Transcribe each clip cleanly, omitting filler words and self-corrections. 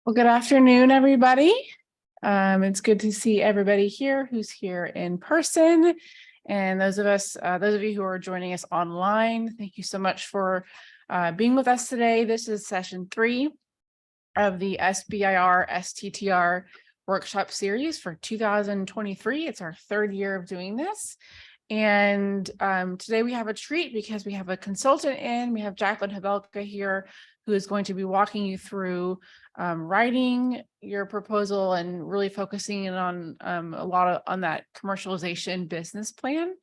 Well, good afternoon, everybody. It's good to see everybody here who's here in person. And those of you who are joining us online, thank you so much for being with us today. This is session 3 of the SBIR STTR workshop series for 2023. It's our 3rd year of doing this. And today we have a treat because we have a consultant in. We have Jacqueline Havelka here, who is going to be walking you through writing your proposal and really focusing in on a lot on that commercialization business plan.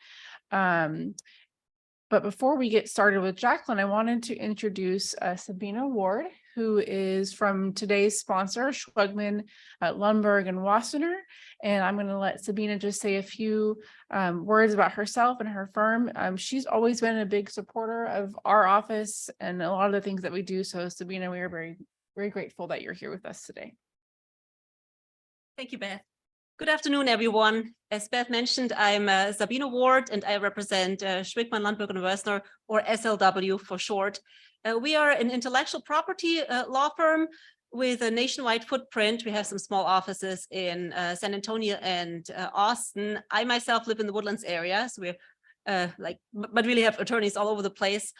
But before we get started with Jacqueline, I wanted to introduce Sabina Ward, who is from today's sponsor, Schwegman, Lundberg, and Wassenaar. And I'm going to let Sabina just say a few words about herself and her firm. She's always been a big supporter of our office and a lot of the things that we do. So Sabina, we are very, very grateful that you're here with us today. Thank you, Beth. Good afternoon, everyone. As Beth mentioned, I'm Sabina Ward, and I represent Schwegman, Lundberg, and Wassenaar, or SLW for short. We are an intellectual property law firm with a nationwide footprint. We have some small offices in San Antonio and Austin. I myself live in the Woodlands area, so we're but really have attorneys all over the place.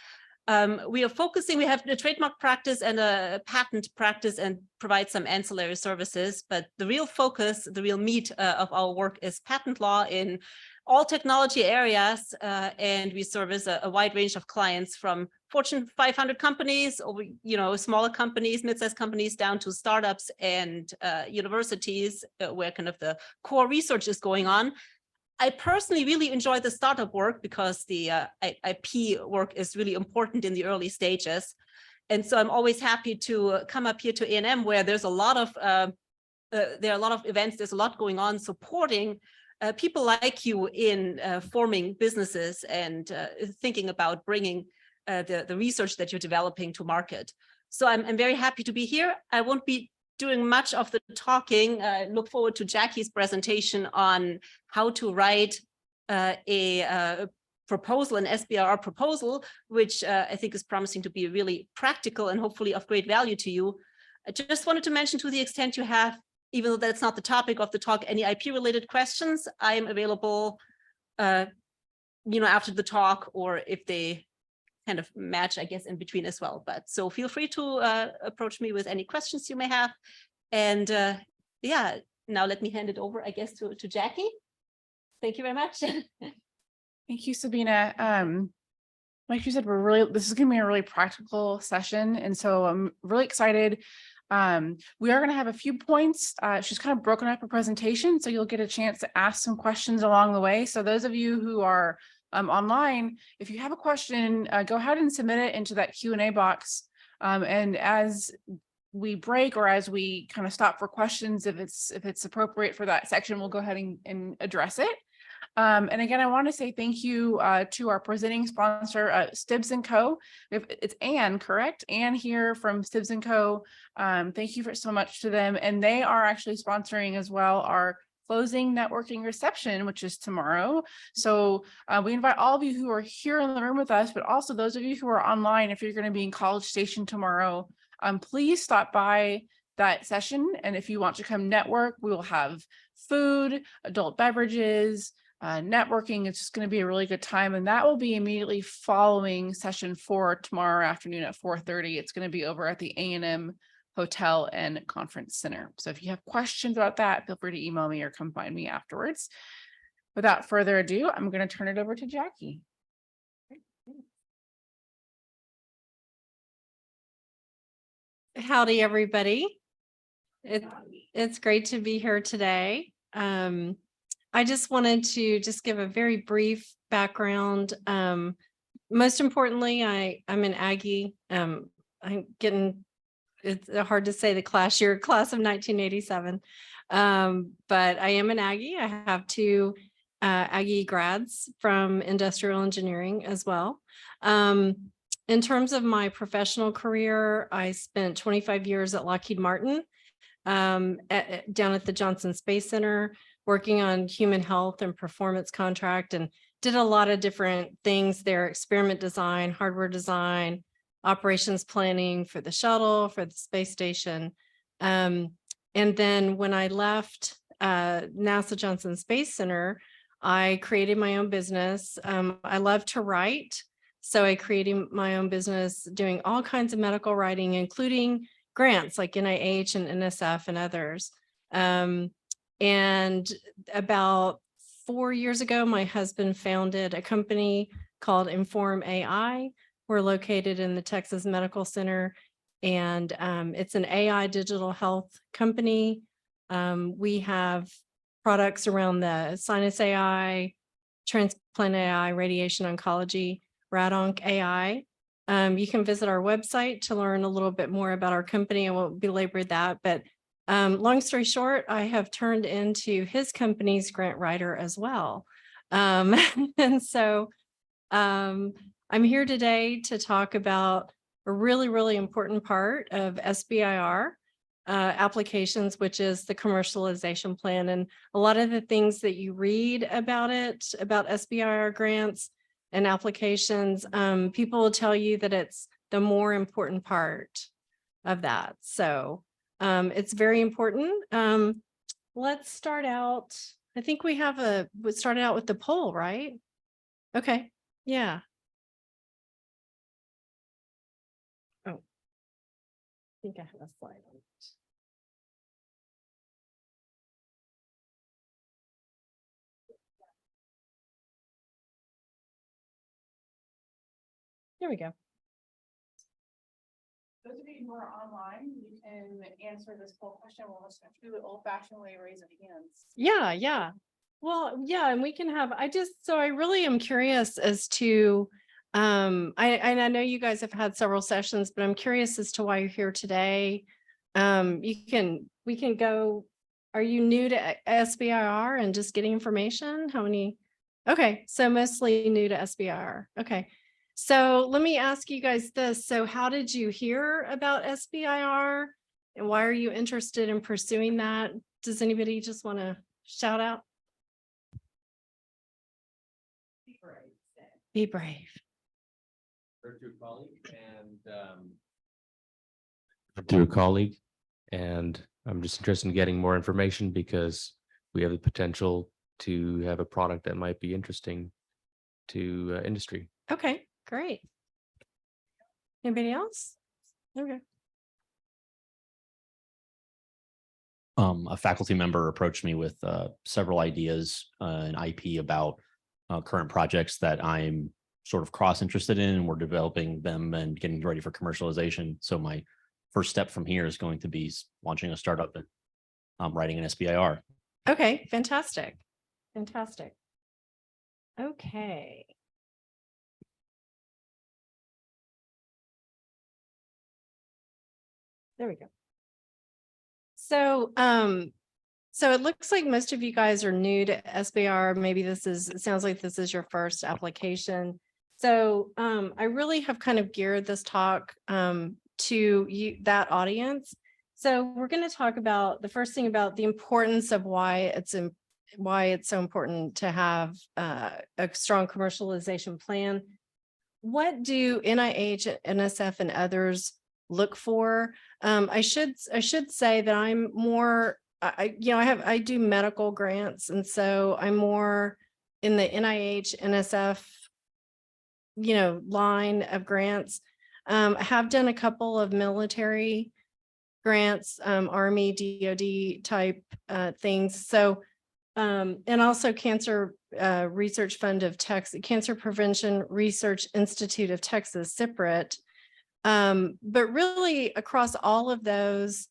We are focusing, we have a trademark practice and a patent practice and provide some ancillary services, but the real focus, the real meat of our work is patent law in all technology areas, and we service a wide range of clients from Fortune 500 companies, or smaller companies, mid-sized companies, down to startups and universities where kind of the core research is going on. I personally really enjoy the startup work because the IP work is really important in the early stages. And so I'm always happy to come up here to A&M, where there's a lot of there are a lot of events, there's a lot going on supporting people like you in forming businesses and thinking about bringing the research that you're developing to market. So I'm very happy to be here. I won't be doing much of the talking. Look forward to Jackie's presentation on how to write a proposal, an SBIR proposal, which I think is promising to be really practical and hopefully of great value to you. I just wanted to mention, to the extent you have, even though that's not the topic of the talk, any IP related questions, I am available after the talk, or if they kind of match, I guess, in between as well. But so feel free to approach me with any questions you may have. And yeah, now let me hand it over, I guess, to Jackie. Thank you very much. Thank you, Sabina. Like you said, this is going to be a really practical session. And so I'm really excited. We are going to have a few points. She's kind of broken up her presentation, so you'll get a chance to ask some questions along the way. So those of you who are online, if you have a question, go ahead and submit it into that Q&A box. And as we break, or as we kind of stop for questions, if it's appropriate for that section, we'll go ahead and address it. And again, I want to say thank you to our presenting sponsor, Stibbs & Co. It's Anne, correct? Anne here from Stibbs & Co. Thank you so much to them. And they are actually sponsoring as well our closing networking reception, which is tomorrow. So we invite all of you who are here in the room with us, but also those of you who are online, if you're going to be in College Station tomorrow, please stop by that session. And if you want to come network, we will have food, adult beverages, networking. It's just going to be a really good time. And that will be immediately following session 4 tomorrow afternoon at 4:30. It's going to be over at the A&M Hotel and Conference Center. So if you have questions about that, feel free to email me or come find me afterwards. Without further ado, I'm going to turn it over to Jackie. Howdy, everybody. It's great to be here today. I just wanted to give a very brief background. Most importantly, I'm an Aggie. It's hard to say the class of 1987, but I am an Aggie. I have 2 Aggie grads from industrial engineering as well. In terms of my professional career, I spent 25 years at Lockheed Martin, down at the Johnson Space Center, working on human health and performance contract, and did a lot of different things there: experiment design, hardware design, operations planning for the shuttle, for the space station, And then when I left NASA Johnson Space Center, I created my own business. I love to write. So I created my own business doing all kinds of medical writing, including grants like NIH and NSF and others. And about 4 years ago, my husband founded a company called Inform AI. We're located in the Texas Medical Center, and it's an AI digital health company. We have products around the sinus AI, transplant AI, radiation oncology, RadOnc AI. You can visit our website to learn a little bit more about our company. I won't belabor that, but long story short, I have turned into his company's grant writer as well. And so I'm here today to talk about a really, really important part of SBIR applications, which is the commercialization plan. And a lot of the things that you read about it, about SBIR grants and applications, people will tell you that it's the more important part of that. So it's very important. Let's start out. I think we started out with the poll, right? Okay. Yeah. Oh, I think I have a slide on it. There we go. Those of you who are online, you can answer this poll question. We'll just do the old-fashioned way, raise of hands. Yeah, yeah. Well, yeah, and we can have, I really am curious as to, I know you guys have had several sessions, but I'm curious as to why you're here today. We can go, are you new to SBIR and just getting information? How many? Okay, so mostly new to SBIR. Okay. So let me ask you guys this. So how did you hear about SBIR and why are you interested in pursuing that? Does anybody just want to shout out? Be brave. Be brave. Through a colleague, and I'm just interested in getting more information because we have the potential to have a product that might be interesting to industry. Okay, great. Anybody else? Okay. A faculty member approached me with several ideas and IP about current projects that I'm sort of cross-interested in, and we're developing them and getting ready for commercialization. So my first step from here is going to be launching a startup and writing an SBIR. Okay, fantastic. Fantastic. Okay. There we go. So, so it looks like most of you guys are new to SBIR. Maybe it sounds like this is your first application. So I really have kind of geared this talk to that audience. So we're going to talk about the first thing about the importance of why it's so important to have a strong commercialization plan. What do NIH, NSF, and others look for? I should say that I'm more, I do medical grants, and so I'm more in the NIH, NSF, line of grants. I have done a couple of military grants, Army, DoD type things. So, and also Cancer Research Fund of Texas, Cancer Prevention Research Institute of Texas, CPRIT. But really across all of those,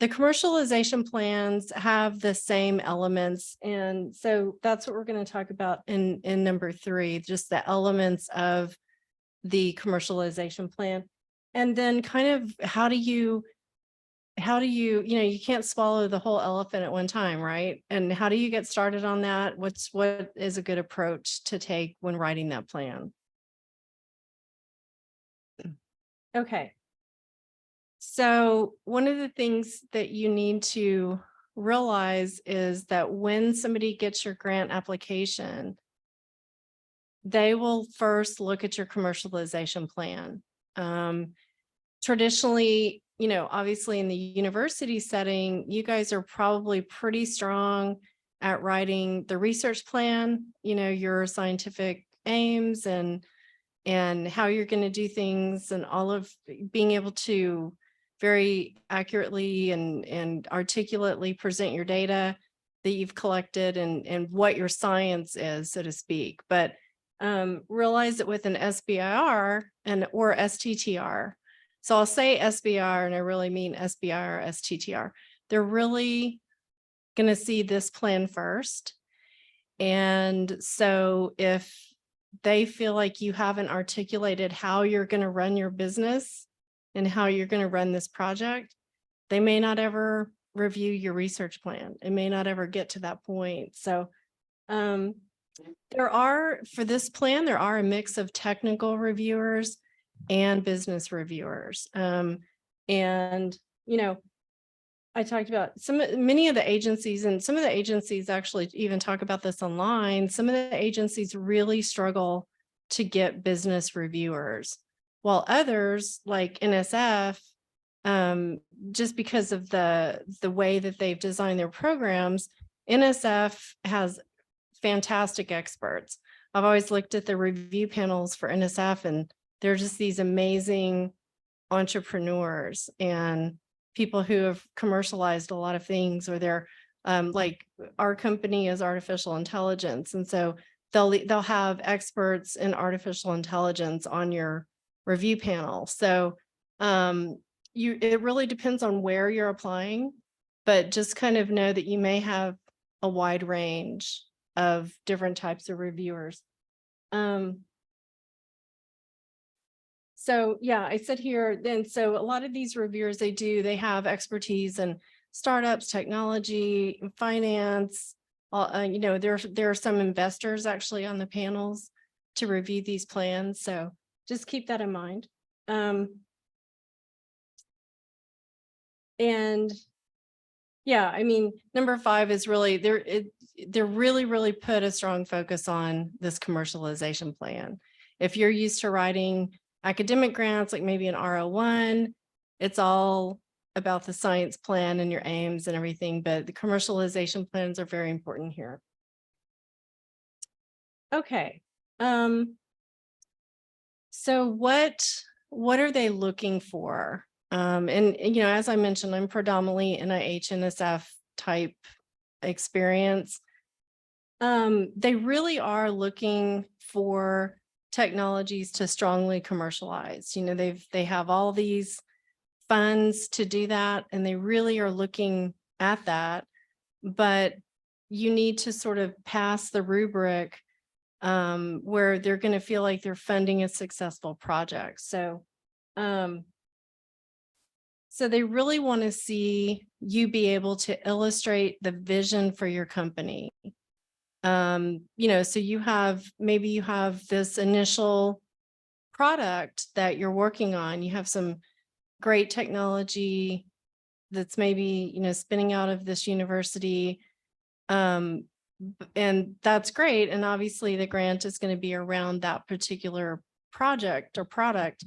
the commercialization plans have the same elements. And so that's what we're going to talk about in number 3, just the elements of the commercialization plan. And then kind of how do you, you can't swallow the whole elephant at one time, right? And how do you get started on that? What is a good approach to take when writing that plan? Okay. So one of the things that you need to realize is that when somebody gets your grant application, they will first look at your commercialization plan. Traditionally, you know, obviously in the university setting, you guys are probably pretty strong at writing the research plan, you know, your scientific aims and how you're going to do things, and all of being able to very accurately and articulately present your data that you've collected and what your science is, so to speak. But realize that with an SBIR or STTR, so I'll say SBIR and I really mean SBIR, STTR, they're really going to see this plan first. And so if they feel like you haven't articulated how you're going to run your business and how you're going to run this project, they may not ever review your research plan. It may not ever get to that point. So there are, for this plan, there are a mix of technical reviewers and business reviewers. And, you know, I talked about many of the agencies, and some of the agencies actually even talk about this online. Some of the agencies really struggle to get business reviewers, while others like NSF, just because of the way that they've designed their programs, NSF has fantastic experts. I've always looked at the review panels for NSF, and they're just these amazing entrepreneurs and people who have commercialized a lot of things, or they're like our company is artificial intelligence. And so they'll have experts in artificial intelligence on your review panel. So it really depends on where you're applying, but just kind of know that you may have a wide range of different types of reviewers. So yeah, I said here then, so a lot of these reviewers, they have expertise in startups, technology, finance. You know, there are some investors actually on the panels to review these plans. So just keep that in mind. And yeah, I mean, number 5 is really they're really put a strong focus on this commercialization plan. If you're used to writing academic grants, like maybe an R01, it's all about the science plan and your aims and everything, but the commercialization plans are very important here. Okay. So what are they looking for? And you know, as I mentioned, I'm predominantly NIH NSF type experience. They really are looking for technologies to strongly commercialize. You know, they have all these funds to do that, and they really are looking at that, but you need to sort of pass the rubric where they're going to feel like they're funding a successful project. So so they really want to see you be able to illustrate the vision for your company. You know, so maybe you have this initial product that you're working on. You have some great technology that's maybe, you know, spinning out of this university. And that's great. And obviously the grant is going to be around that particular project or product,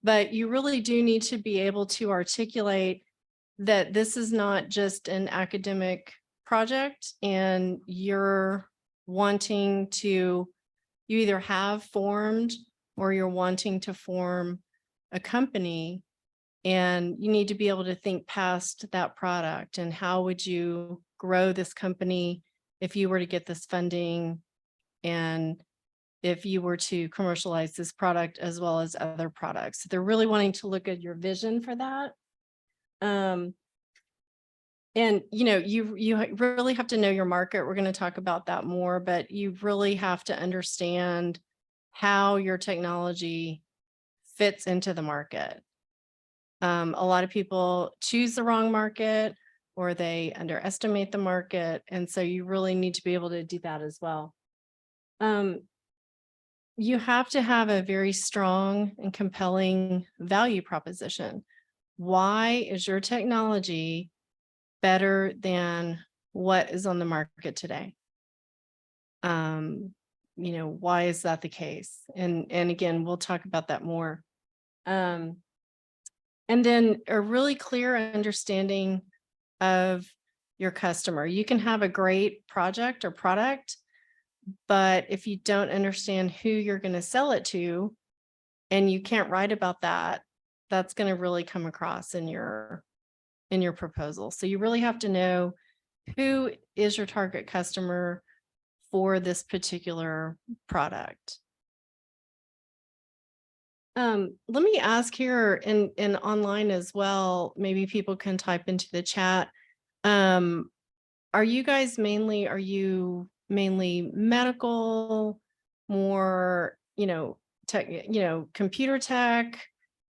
but you really do need to be able to articulate that this is not just an academic project, and you're wanting to, you either have formed or you're wanting to form a company, and you need to be able to think past that product and how would you grow this company if you were to get this funding, and if you were to commercialize this product as well as other products. So they're really wanting to look at your vision for that. And, you know, you really have to know your market. We're going to talk about that more, but you really have to understand how your technology fits into the market. A lot of people choose the wrong market, or they underestimate the market. And so you really need to be able to do that as well. You have to have a very strong and compelling value proposition. Why is your technology better than what is on the market today? You know, why is that the case? And again, we'll talk about that more. And And then a really clear understanding of your customer. You can have a great project or product, but if you don't understand who you're going to sell it to, and you can't write about that, that's going to really come across in your proposal. So you really have to know who is your target customer for this particular product. Let me ask here in online as well, maybe people can type into the chat. Are you mainly medical, more, tech, computer tech,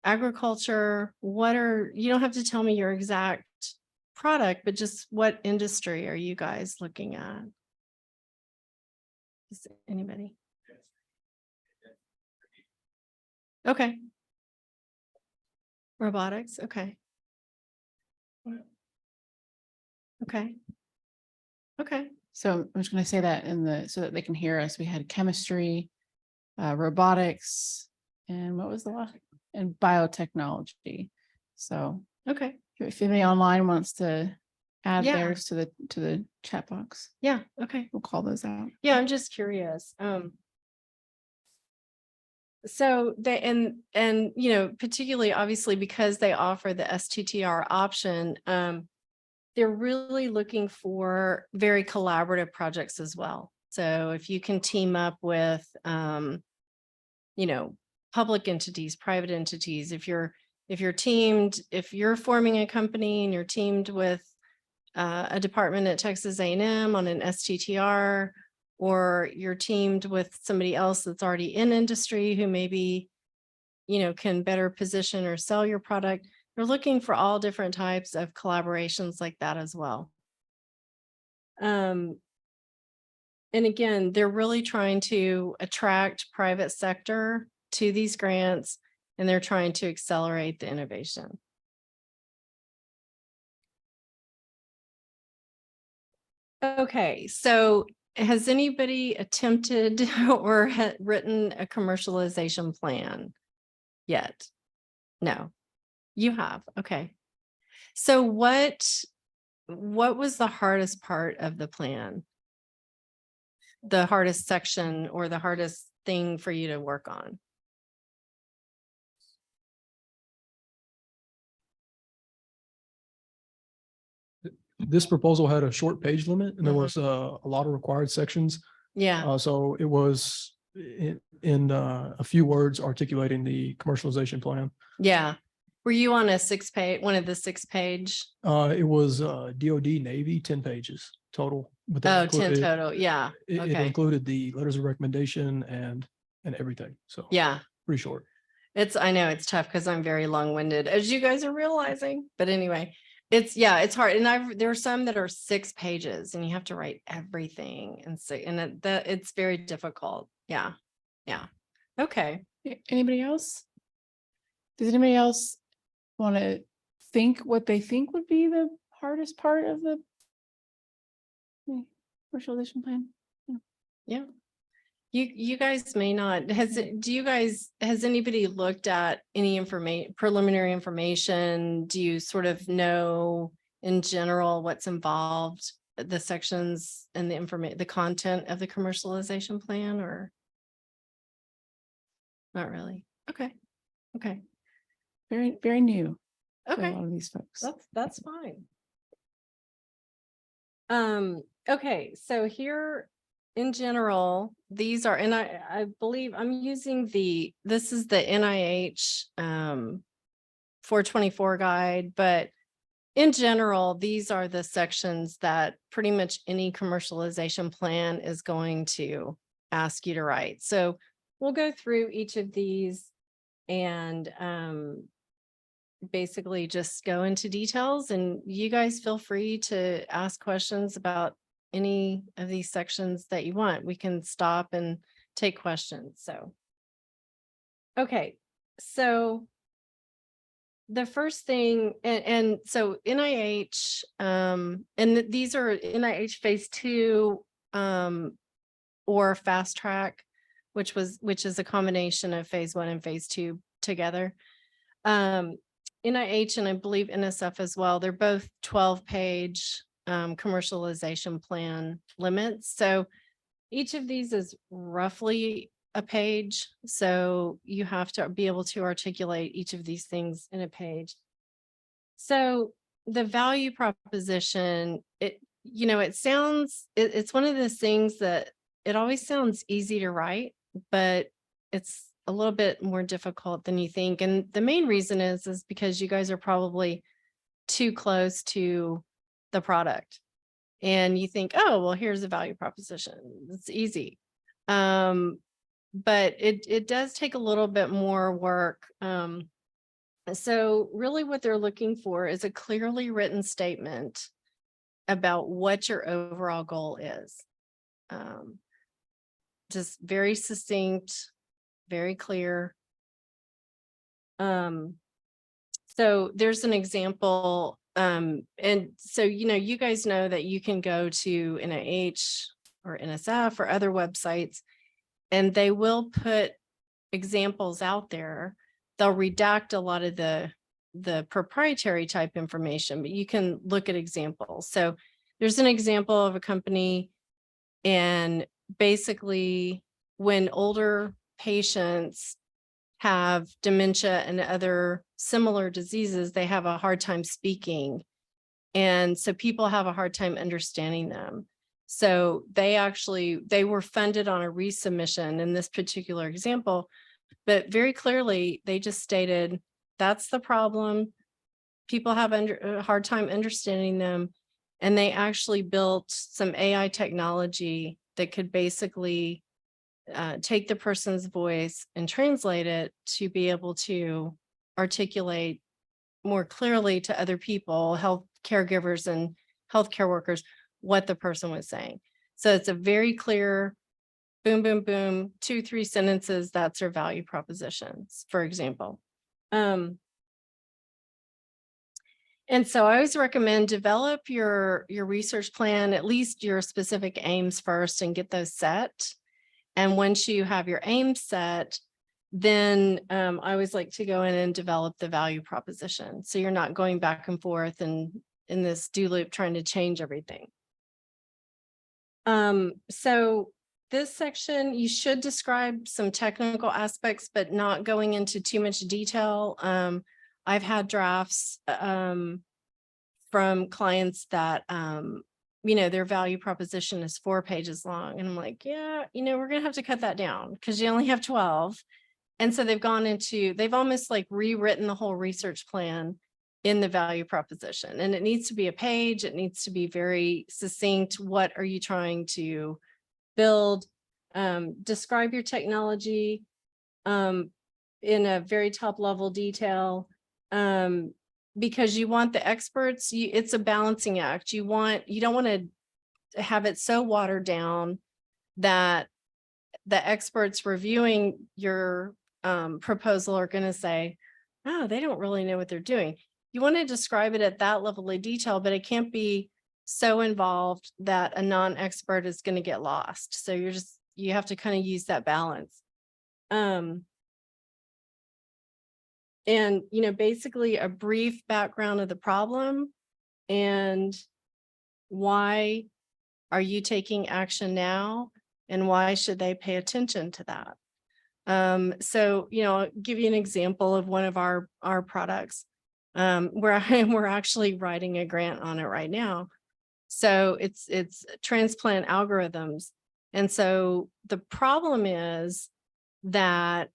agriculture? You don't have to tell me your exact product, but just what industry are you guys looking at? Is anybody? Okay. Robotics. Okay. Okay. Okay. So I'm just going to say that so that they can hear us. We had chemistry, robotics, and what was the last? And biotechnology. So Okay. if anybody online wants to add Yeah. theirs to the chat box, Yeah. Okay. we'll call those out. Yeah, I'm just curious. So they particularly obviously because they offer the STTR option, they're really looking for very collaborative projects as well. So if you can team up with public entities, private entities, if you're forming a company and you're teamed with a department at Texas A&M on an STTR, or you're teamed with somebody else that's already in industry who maybe, can better position or sell your product. They're looking for all different types of collaborations like that as well. And again, they're really trying to attract private sector to these grants, and they're trying to accelerate the innovation. Okay, so has anybody attempted or written a commercialization plan yet? No, you have. Okay. So what was the hardest part of the plan? The hardest section or the hardest thing for you to work on? This proposal had a short page limit and there was a lot of required sections. Yeah. So it was in a few words articulating the commercialization plan. Yeah. Were you on a 6-page, one of the 6-page? It was DOD Navy, 10 pages total. But Oh, 10 total. Yeah. It Okay. included the letters of recommendation and everything. So Yeah. pretty short. I know it's tough because I'm very long-winded, as you guys are realizing. But anyway, it's hard. And there are some that are 6 pages and you have to write everything. And so, it's very difficult. Yeah. Yeah. Okay. Anybody else? Does anybody else want to think what they think would be the hardest part of the commercialization plan? Yeah. You guys may not, has anybody looked at any preliminary information? Do you sort of know in general what's involved, the sections and the content of the commercialization plan, or? Not really. Okay. Okay. Very, very new. To a Okay. lot of these folks. That's fine. Okay, so here in general, these are, and I believe I'm using this is the NIH 424 guide, but in general, these are the sections that pretty much any commercialization plan is going to ask you to write. So we'll go through each of these and basically just go into details, and you guys feel free to ask questions about any of these sections that you want. We can stop and take questions. So, okay. So the first thing, and so NIH, and these are NIH phase 2 or fast track, which is a combination of phase 1 and phase 2 together. NIH and I believe NSF as well, they're both 12-page commercialization plan limits. So each of these is roughly a page. So you have to be able to articulate each of these things in a page. So the value proposition, it's one of those things that it always sounds easy to write, but it's a little bit more difficult than you think. And the main reason is because you guys are probably too close to the product. And you think, oh, well, here's the value proposition. It's easy. But it does take a little bit more work. So really what they're looking for is a clearly written statement about what your overall goal is. Just very succinct, very clear. So there's an example. And so, you guys know that you can go to NIH or NSF or other websites, and they will put examples out there. They'll redact a lot of the proprietary type information, but you can look at examples. So there's an example of a company, and basically when older patients have dementia and other similar diseases, they have a hard time speaking. And so people have a hard time understanding them. So they were funded on a resubmission in this particular example, but very clearly they just stated, that's the problem. People have a hard time understanding them. And they actually built some AI technology that could basically take the person's voice and translate it to be able to articulate more clearly to other people, health caregivers and healthcare workers, what the person was saying. So it's a very clear, boom, boom, boom, 2-3 sentences. That's their value propositions, for example. And so I always recommend develop your research plan, at least your specific aims first, and get those set. And once you have your aims set, then I always like to go in and develop the value proposition. So you're not going back and forth and in this do loop trying to change everything. So this section, you should describe some technical aspects, but not going into too much detail. I've had drafts from clients that their value proposition is 4 pages long. And I'm like, yeah, we're going to have to cut that down because you only have 12. And so they've almost like rewritten the whole research plan in the value proposition. And it needs to be a page. It needs to be very succinct. What are you trying to build? Describe your technology in a very top level detail. Because you want the experts, it's a balancing act. You don't want to have it so watered down that the experts reviewing your proposal are going to say, oh, they don't really know what they're doing. You want to describe it at that level of detail, but it can't be so involved that a non-expert is going to get lost. So you have to kind of use that balance. And, basically a brief background of the problem and why are you taking action now and why should they pay attention to that? So, I'll give you an example of one of our products where we're actually writing a grant on it right now. So it's transplant algorithms. And so the problem is that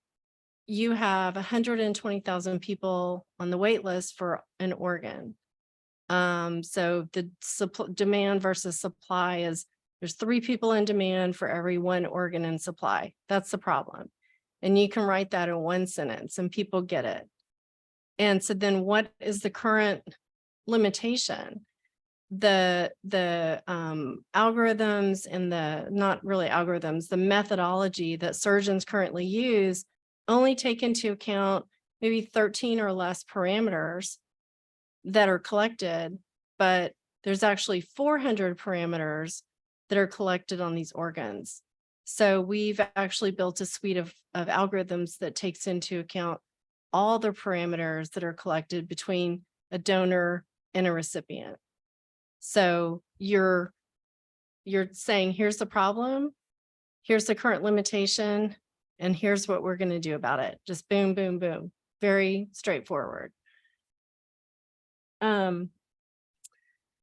you have 120,000 people on the wait list for an organ. So the demand versus supply is there's 3 people in demand for every 1 organ in supply. That's the problem. And you can write that in 1 sentence and people get it. And so then what is the current limitation? The algorithms and the methodology that surgeons currently use only take into account maybe 13 or less parameters that are collected, but there's actually 400 parameters that are collected on these organs. So we've actually built a suite of algorithms that takes into account all the parameters that are collected between a donor and a recipient. So you're saying, here's the problem, here's the current limitation, and here's what we're going to do about it. Just boom, boom, boom. Very straightforward.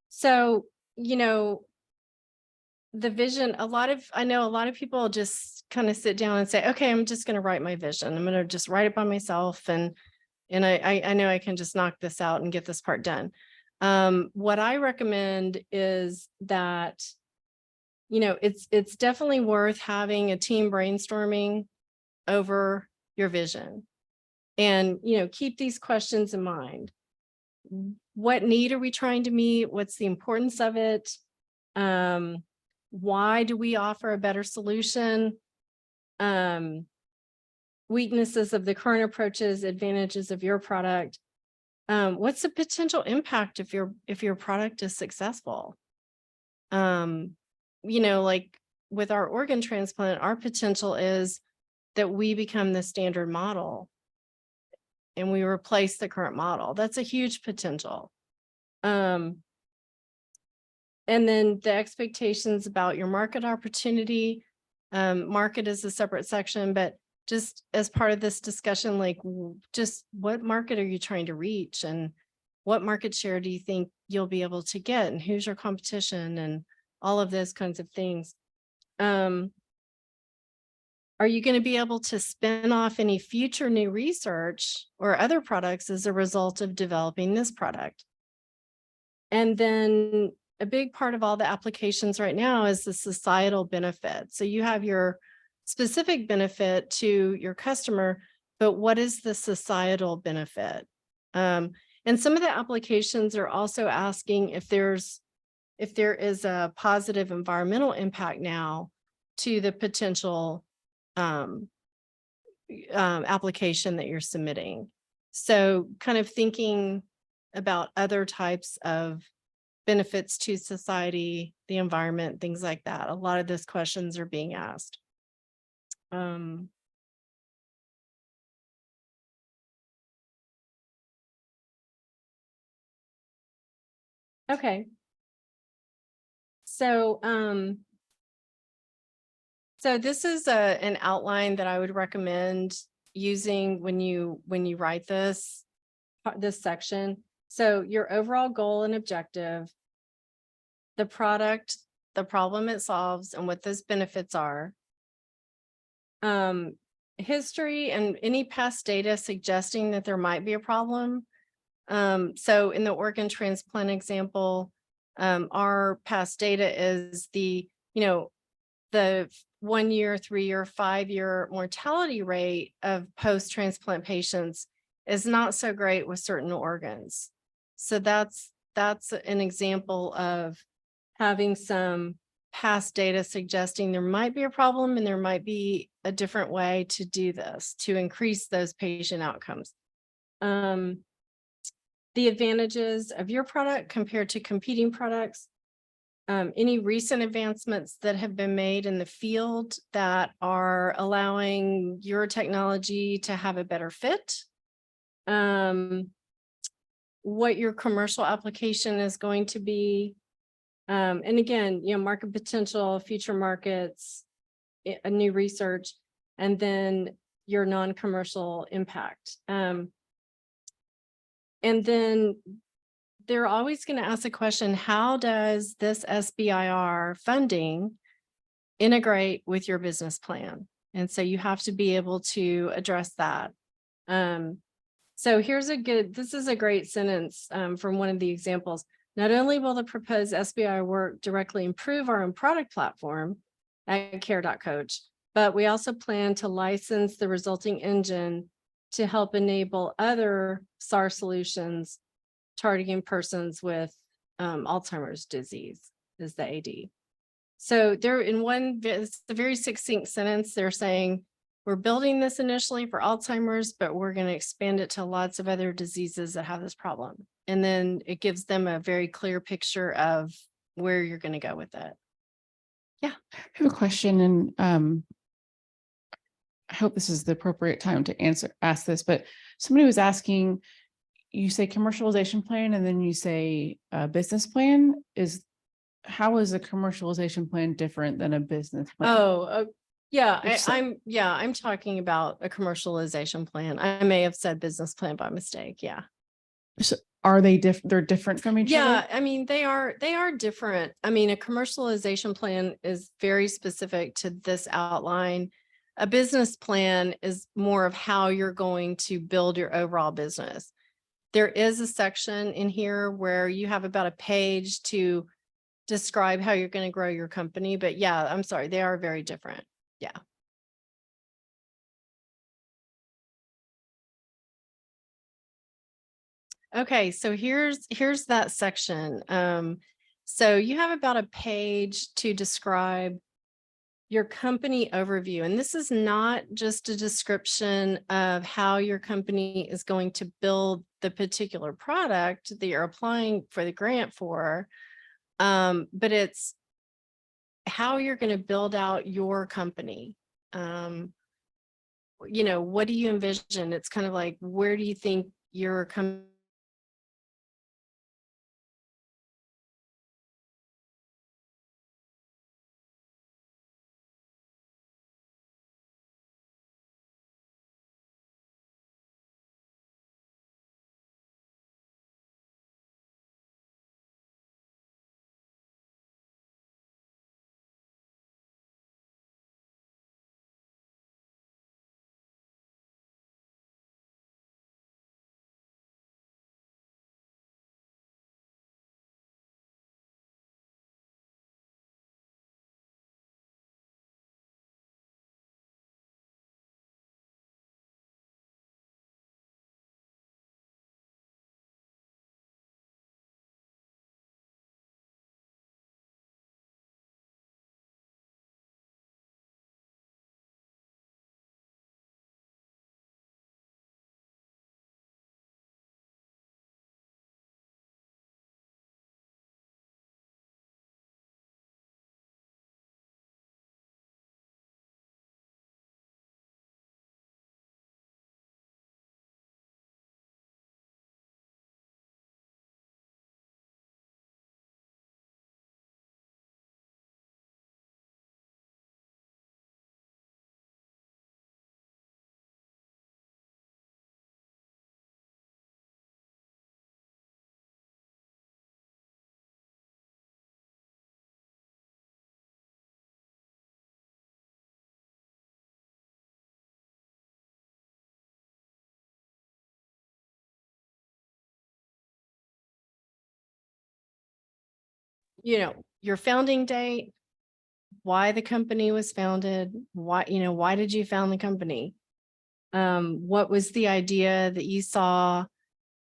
So, you know, the vision, I know a lot of people just kind of sit down and say, okay, I'm just going to write my vision. I'm going to just write it by myself. And I know I can just knock this out and get this part done. What I recommend is that, you know, it's definitely worth having a team brainstorming over your vision, and, you know, keep these questions in mind. What need are we trying to meet? What's the importance of it? Why do we offer a better solution? Weaknesses of the current approaches, advantages of your product. What's the potential impact if your product is successful? You know, like with our organ transplant, our potential is that we become the standard model and we replace the current model. That's a huge potential. And then the expectations about your market opportunity. Market is a separate section, but just as part of this discussion, like just what market are you trying to reach, and what market share do you think you'll be able to get, and who's your competition, and all of those kinds of things. Are you going to be able to spin off any future new research or other products as a result of developing this product? And then a big part of all the applications right now is the societal benefit. So you have your specific benefit to your customer, but what is the societal benefit? And some of the applications are also asking if there is a positive environmental impact now to the potential application that you're submitting. So kind of thinking about other types of benefits to society, the environment, things like that. A lot of those questions are being asked. Okay. So, so this is an outline that I would recommend using when you write this section. So your overall goal and objective, the product, the problem it solves, and what those benefits are. History and any past data suggesting that there might be a problem. So in the organ transplant example, our past data is the 1 year, 3 year, 5 year mortality rate of post-transplant patients is not so great with certain organs. So that's an example of having some past data suggesting there might be a problem and there might be a different way to do this to increase those patient outcomes. The advantages of your product compared to competing products. Any recent advancements that have been made in the field that are allowing your technology to have a better fit. What your commercial application is going to be. And again, market potential, future markets, a new research, and then your non-commercial impact. And then they're always going to ask the question, how does this SBIR funding integrate with your business plan? And so you have to be able to address that. So this is a great sentence from one of the examples. Not only will the proposed SBIR work directly improve our own product platform at care.coach, but we also plan to license the resulting engine to help enable other SAR solutions targeting persons with Alzheimer's disease, is the AD. So they're it's a very succinct sentence. They're saying, we're building this initially for Alzheimer's, but we're going to expand it to lots of other diseases that have this problem. And then it gives them a very clear picture of where you're going to go with it. Yeah. I have a question, and I hope this is the appropriate time to ask this, but somebody was asking, you say commercialization plan and then you say business plan. How is a commercialization plan different than a business plan? Oh, yeah, If so- I'm talking about a commercialization plan. I may have said business plan by mistake. Yeah. So are they they're different from each Yeah, other? I mean, they are different. I mean, a commercialization plan is very specific to this outline. A business plan is more of how you're going to build your overall business. There is a section in here where you have about a page to describe how you're going to grow your company. But yeah, I'm sorry, they are very different. Yeah. Okay, so here's that section. So you have about a page to describe your company overview. And this is not just a description of how your company is going to build the particular product that you're applying for the grant for, but it's how you're going to build out your company. What do you envision? It's kind of like, where do you think your company your founding date, why the company was founded, why did you found the company? What was the idea that you saw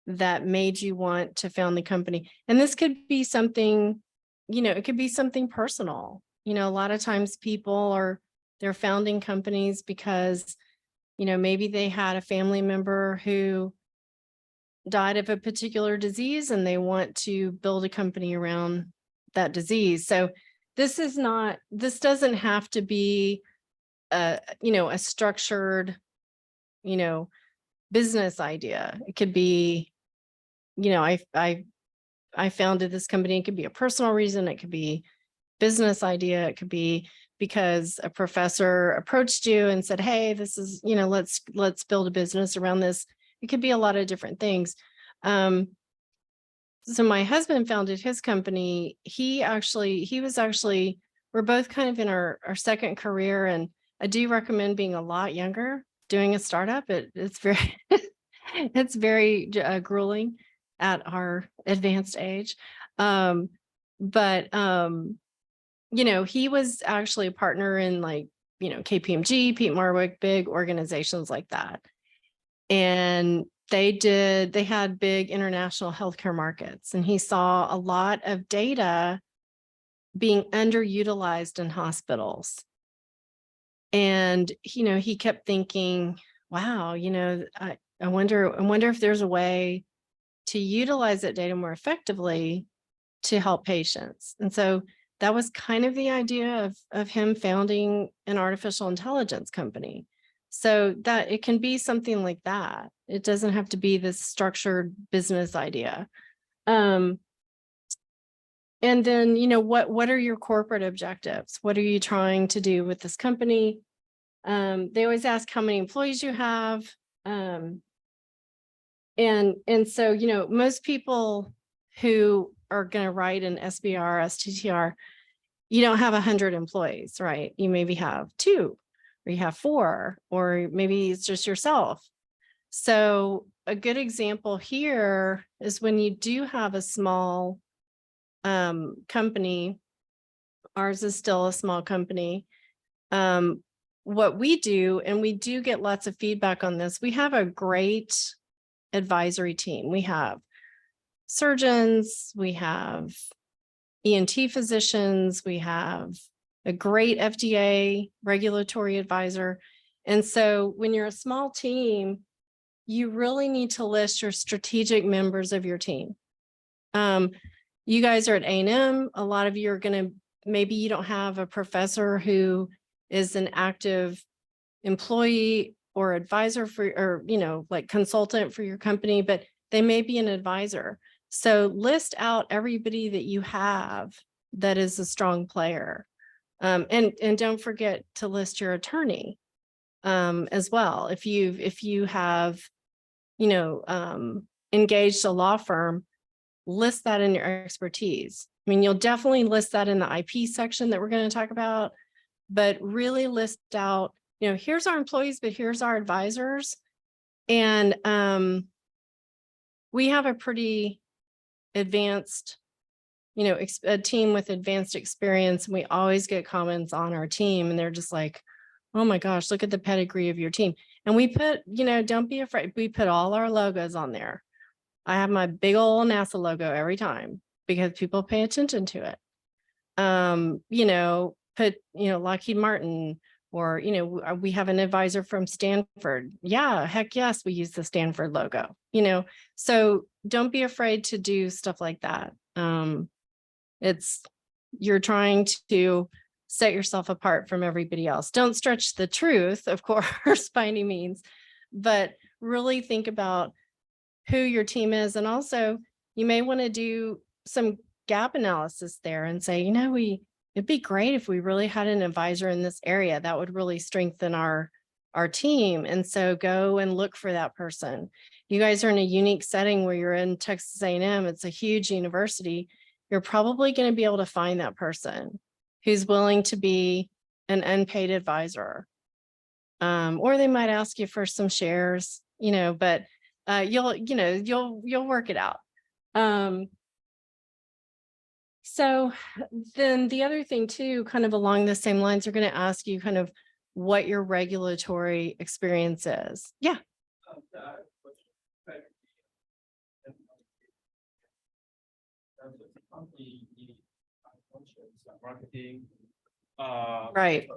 that made you want to found the company? And this could be something, it could be something personal. A lot of times they're founding companies because, maybe they had a family member who died of a particular disease and they want to build a company around that disease. So this doesn't have to be a structured, business idea. It could be, I founded this company. It could be a personal reason. It could be business idea. It could be because a professor approached you and said, hey, this is, let's build a business around this. It could be a lot of different things. So my husband founded his company. We're both kind of in our second career, and I do recommend being a lot younger, doing a startup. It's very, it's very grueling at our advanced age. He was actually a partner in KPMG, Pete Marwick, big organizations like that. And they had big international healthcare markets, and he saw a lot of data being underutilized in hospitals. And, he kept thinking, wow, I wonder if there's a way to utilize that data more effectively to help patients. And so that was kind of the idea of him founding an artificial intelligence company. So that it can be something like that. It doesn't have to be this structured business idea. And then, what are your corporate objectives? What are you trying to do with this company? They always ask how many employees you have. And so, most people who are going to write an SBIR, STTR, you don't have 100 employees, right? You maybe have 2, or you have 4, or maybe it's just yourself. So a good example here is when you do have a small company, ours is still a small company. What we do, and we do get lots of feedback on this, we have a great advisory team. We have surgeons, we have ENT physicians, we have a great FDA regulatory advisor. And so when you're a small team, you really need to list your strategic members of your team. You guys are at A&M. A lot of you are going to, maybe you don't have a professor who is an active employee or advisor for, or, like consultant for your company, but they may be an advisor. So list out everybody that you have that is a strong player. And don't forget to list your attorney as well. If you have, engaged a law firm, list that in your expertise. I mean, you'll definitely list that in the IP section that we're going to talk about, but really list out, here's our employees, but here's our advisors. And we have a pretty advanced, a team with advanced experience. And we always get comments on our team and they're just like, oh my gosh, look at the pedigree of your team. And we put, don't be afraid. We put all our logos on there. I have my big old NASA logo every time because people pay attention to it. Put, Lockheed Martin, or, we have an advisor from Stanford. Yeah, heck yes, we use the Stanford logo, so don't be afraid to do stuff like that. You're trying to set yourself apart from everybody else. Don't stretch the truth, of course, by any means, but really think about who your team is. And also you may want to do some gap analysis there and say, it'd be great if we really had an advisor in this area that would really strengthen our team. And so go and look for that person. You guys are in a unique setting where you're in Texas A&M. It's a huge university. You're probably going to be able to find that person who's willing to be an unpaid advisor. Or they might ask you for some shares, but you'll work it out. So then the other thing too, kind of along the same lines, they're going to ask you kind of what your regulatory experience is. Yeah. Marketing. Right.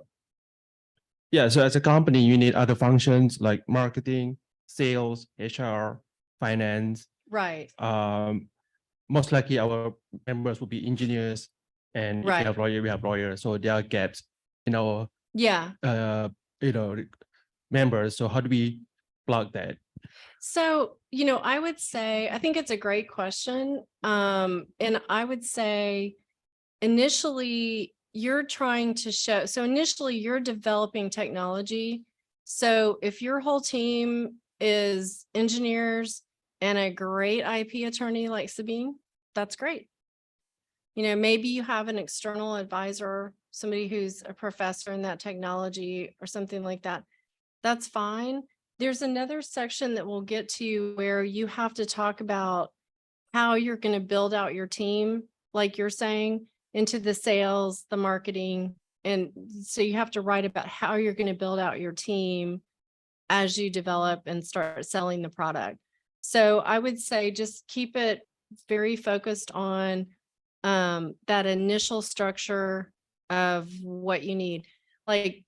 Yeah, so as a company, you need other functions like marketing, sales, HR, finance. Right. Most likely our members will be engineers, and if Right. we have lawyers, we have lawyers. So there are gaps in our Yeah. members. So how do we plug that? So, I would say, I think it's a great question. And I would say initially you're trying to show, so initially you're developing technology. So if your whole team is engineers and a great IP attorney like Sabine, that's great. Maybe you have an external advisor, somebody who's a professor in that technology or something like that. That's fine. There's another section that we'll get to where you have to talk about how you're going to build out your team, like you're saying, into the sales, the marketing. And so you have to write about how you're going to build out your team as you develop and start selling the product. So I would say just keep it very focused on that initial structure of what you need. Like,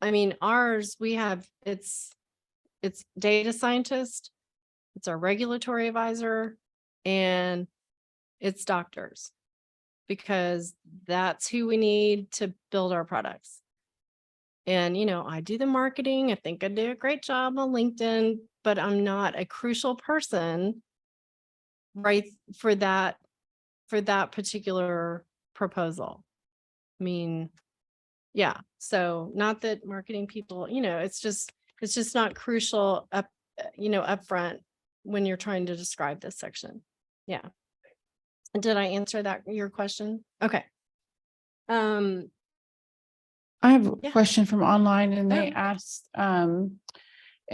I mean, ours, we have, it's data scientist, it's our regulatory advisor, and it's doctors, because that's who we need to build our products. And, I do the marketing. I think I do a great job on LinkedIn, but I'm not a crucial person, right, for that particular proposal. I mean, yeah. So not that marketing people, it's just not crucial up front when you're trying to describe this section. Yeah. Did I answer your question? Okay. I have a Yeah. question from online and they Oh. asked, in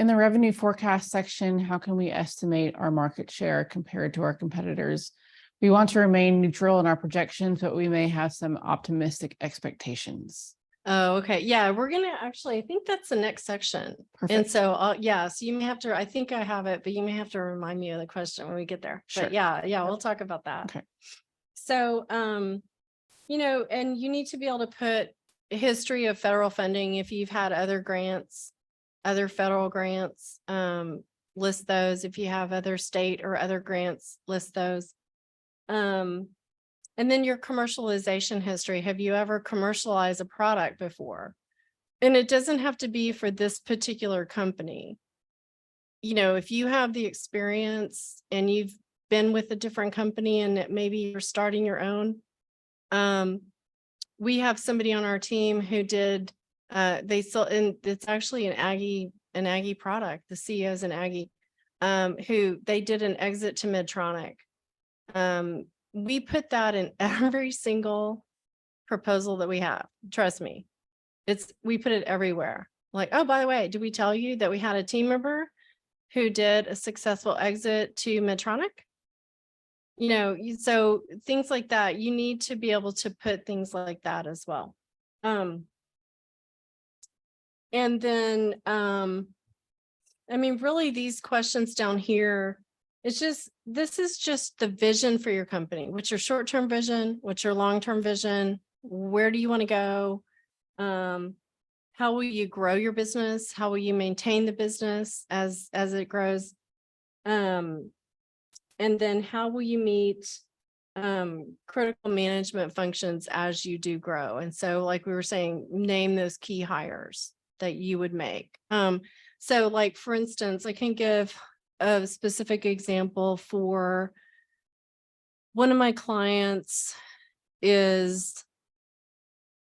the revenue forecast section, how can we estimate our market share compared to our competitors? We want to remain neutral in our projections, but we may have some optimistic expectations. Oh, okay. Yeah, we're gonna actually, I think that's the next section. And Perfect. so, yeah, so you may have to, I think I have it, but you may have to remind me of the question when we get there. Sure. But yeah, we'll talk about that. Okay. So, and you need to be able to put a history of federal funding. If you've had other grants, other federal grants, list those. If you have other state or other grants, list those. And then your commercialization history. Have you ever commercialized a product before? And it doesn't have to be for this particular company. If you have the experience and you've been with a different company and maybe you're starting your own, we have somebody on our team who did, they sell, and it's actually an Aggie product. The CEO is an Aggie, who they did an exit to Medtronic. We put that in every single proposal that we have. Trust me, we put it everywhere. Like, oh, by the way, did we tell you that we had a team member who did a successful exit to Medtronic? So things like that, you need to be able to put things like that as well. And then, really these questions down here, this is just the vision for your company. What's your short-term vision? What's your long-term vision? Where do you want to go? How will you grow your business? How will you maintain the business as it grows? And then how will you meet critical management functions as you do grow? And so, like we were saying, name those key hires that you would make. So like, for instance, I can give a specific example for one of my clients is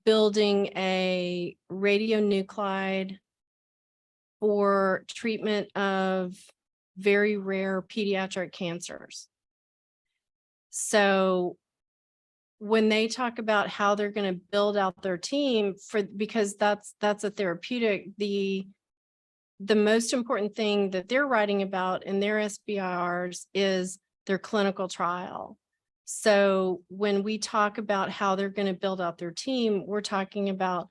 building a radionuclide for treatment of very rare pediatric cancers. So when they talk about how they're going to build out their team because that's a therapeutic, the most important thing that they're writing about in their SBIRs is their clinical trial. So when we talk about how they're going to build out their team, we're talking about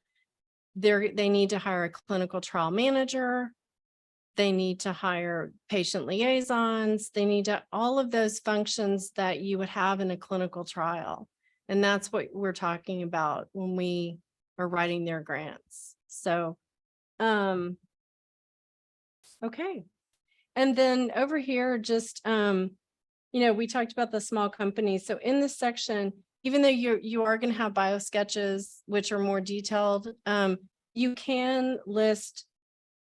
they need to hire a clinical trial manager. They need to hire patient liaisons. They need to all of those functions that you would have in a clinical trial. And that's what we're talking about when we are writing their grants. So, okay. And then over here, just, we talked about the small companies. So in this section, even though you are going to have bio sketches, which are more detailed, you can list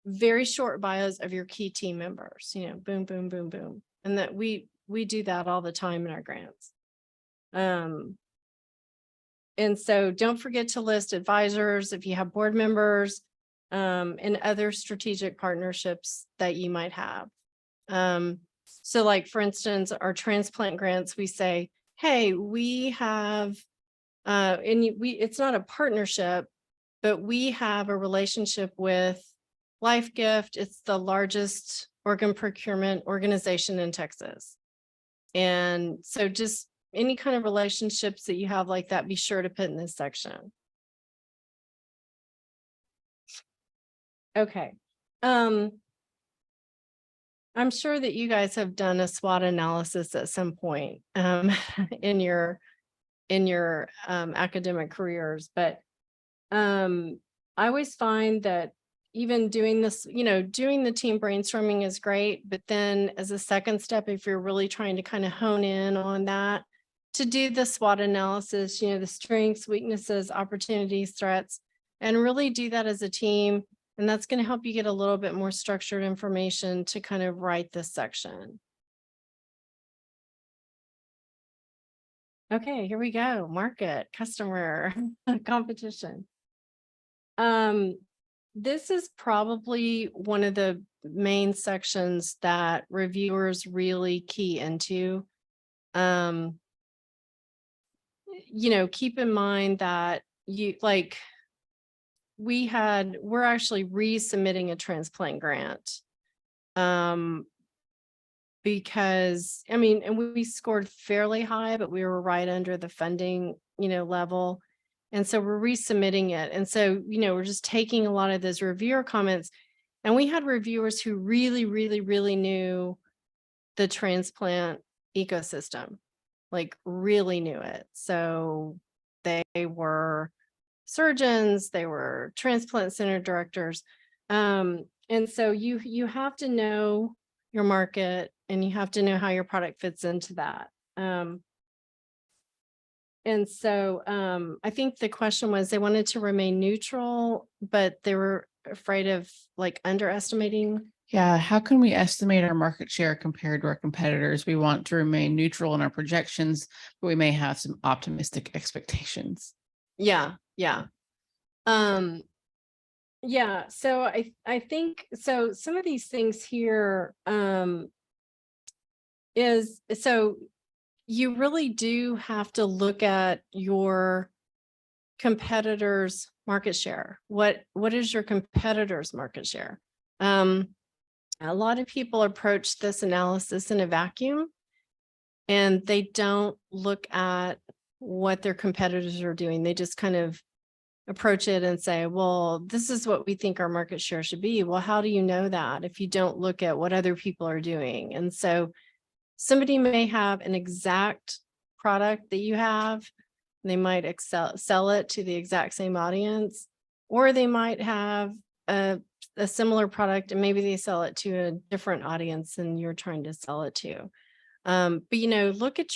very short bios of your key team members, boom, boom, boom, boom. And that we do that all the time in our grants. And so don't forget to list advisors if you have board members, and other strategic partnerships that you might have. So like, for instance, our transplant grants, we say, hey, we have, it's not a partnership, but we have a relationship with Life Gift. It's the largest organ procurement organization in Texas. And so just any kind of relationships that you have like that, be sure to put in this section. Okay. I'm sure that you guys have done a SWOT analysis at some point in your academic careers, but I always find that even doing this, doing the team brainstorming is great, but then as a second step, if you're really trying to kind of hone in on that, to do the SWOT analysis, the strengths, weaknesses, opportunities, threats, and really do that as a team. And that's going to help you get a little bit more structured information to kind of write this section. Okay, here we go. Market, customer, competition. This is probably one of the main sections that reviewers really key into. Keep in mind that we're actually resubmitting a transplant grant. Because and we scored fairly high, but we were right under the funding, level. And so we're resubmitting it. And so, we're just taking a lot of those reviewer comments, and we had reviewers who really, really, really knew the transplant ecosystem, like really knew it. So they were surgeons, they were transplant center directors. And so you have to know your market, and you have to know how your product fits into that. And so I think the question was they wanted to remain neutral, but they were afraid of underestimating. Yeah, how can we estimate our market share compared to our competitors? We want to remain neutral in our projections, but we may have some optimistic expectations. Yeah. So I think so some of these things here is so you really do have to look at your competitors' market share. What is your competitors' market share? A lot of people approach this analysis in a vacuum, and they don't look at what their competitors are doing. They just kind of approach it and say, well, this is what we think our market share should be. Well, how do you know that if you don't look at what other people are doing? And so somebody may have an exact product that you have. They might sell it to the exact same audience, or they might have a similar product and maybe they sell it to a different audience than you're trying to sell it to. But look at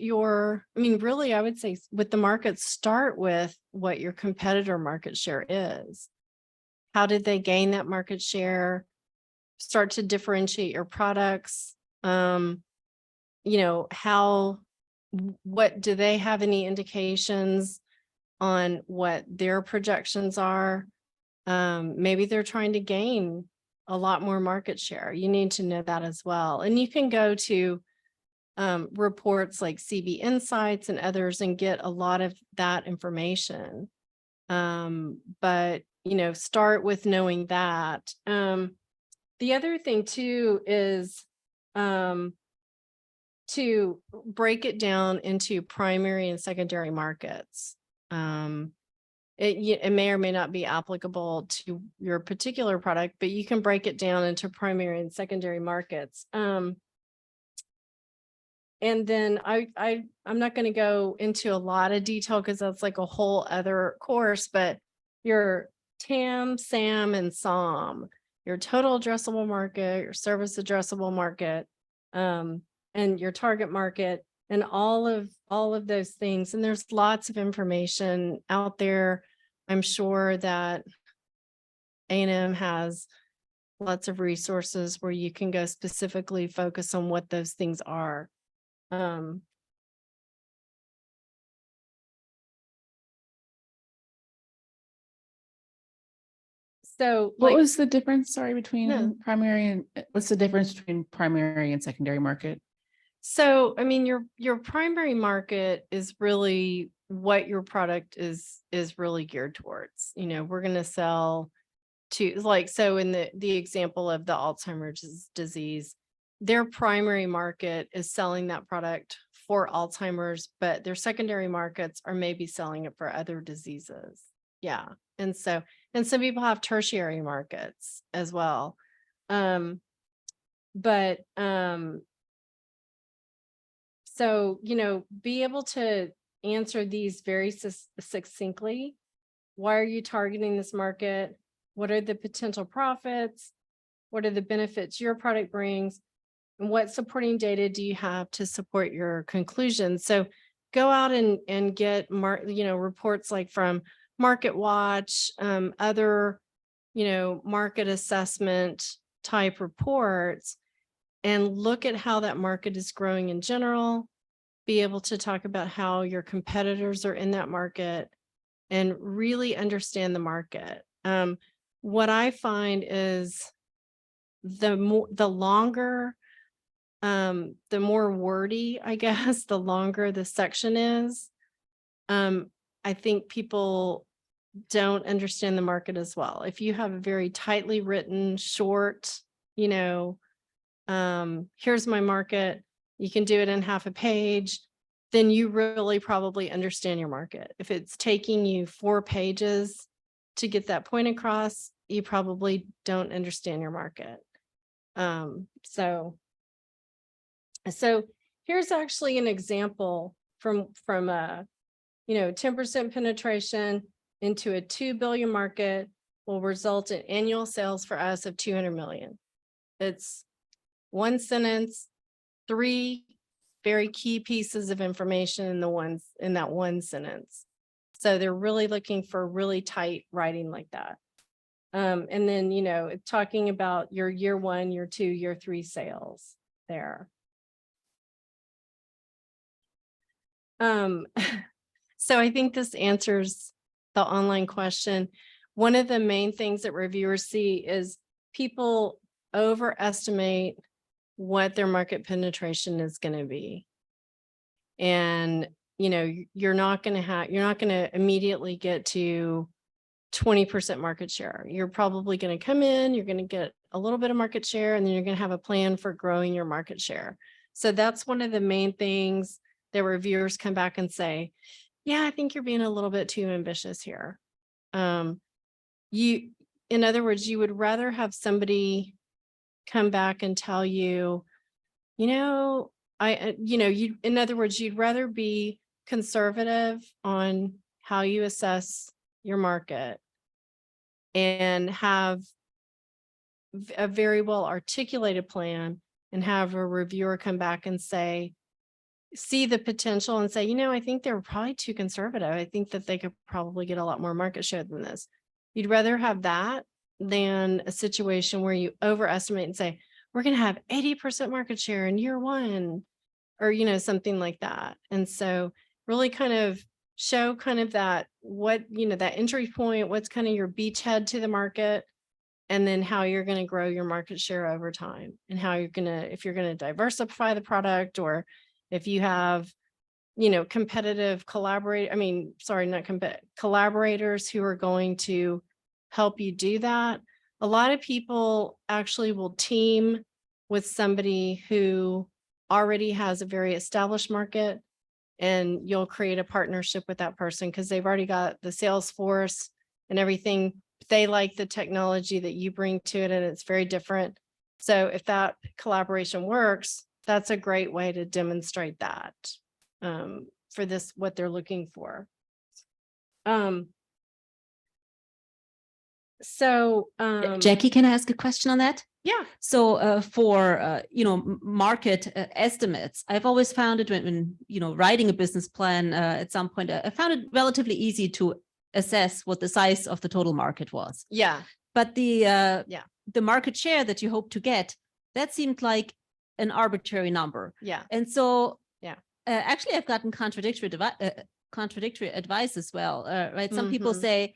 your, really, I would say with the market, start with what your competitor market share is. How did they gain that market share? Start to differentiate your products. What do they have any indications on what their projections are? Maybe they're trying to gain a lot more market share. You need to know that as well. And you can go to reports like CB Insights and others and get a lot of that information. But start with knowing that. The other thing too is to break it down into primary and secondary markets. It may or may not be applicable to your particular product, but you can break it down into primary and secondary markets. And then I'm not going to go into a lot of detail because that's like a whole other course, but your TAM, SAM, and SOM, your total addressable market, your service addressable market, and your target market, and all of those things. And there's lots of information out there. I'm sure that A&M has lots of resources where you can go specifically focus on what those things are. So What was the difference, between No. primary and what's the difference between primary and secondary market? So, your primary market is really what your product is really geared towards. We're going to sell to so in the example of the Alzheimer's disease, their primary market is selling that product for Alzheimer's, but their secondary markets are maybe selling it for other diseases. Yeah. And some people have tertiary markets as well. So, be able to answer these very succinctly. Why are you targeting this market? What are the potential profits? What are the benefits your product brings? And what supporting data do you have to support your conclusions? So go out and get reports like from Market Watch, other, market assessment type reports, and look at how that market is growing in general, be able to talk about how your competitors are in that market, and really understand the market. What I find is the longer, the more wordy, I guess, the longer the section is, I think people don't understand the market as well. If you have a very tightly written, short, here's my market, you can do it in half a page, then you really probably understand your market. If it's taking you 4 pages to get that point across, you probably don't understand your market. So here's actually an example from 10% penetration into a 2 billion market will result in annual sales for us of 200 million. It's one sentence, 3 very key pieces of information in that one sentence. So they're really looking for really tight writing like that. And then, talking about your year 1, year 2, year 3 sales there. So I think this answers the online question. One of the main things that reviewers see is people overestimate what their market penetration is going to be. And, you're not going to immediately get to 20% market share. You're probably going to come in, you're going to get a little bit of market share, and then you're going to have a plan for growing your market share. So that's one of the main things that reviewers come back and say, yeah, I think you're being a little bit too ambitious here. In other words, you would rather have somebody come back and tell you, in other words, you'd rather be conservative on how you assess your market and have a very well articulated plan, and have a reviewer come back and see the potential and say, I think they were probably too conservative. I think that they could probably get a lot more market share than this. You'd rather have that than a situation where you overestimate and say, we're going to have 80% market share in year 1, or, something like that. And so really kind of show that that entry point, what's kind of your beachhead to the market, and then how you're going to grow your market share over time, and how if you're going to diversify the product, or if you have, competitive collaborators who are going to help you do that. A lot of people actually will team with somebody who already has a very established market, and you'll create a partnership with that person because they've already got the sales force and everything. They like the technology that you bring to it, and it's very different. So if that collaboration works, that's a great way to demonstrate that for this, what they're looking for. Jackie, can I ask a question on that? Yeah. So for market estimates, I've always found it when writing a business plan at some point, I found it relatively easy to assess what the size of the total market was. Yeah. But the market share that you hope to get, that seemed like an arbitrary number. Yeah. And so actually I've gotten contradictory advice as well, right? Some people say,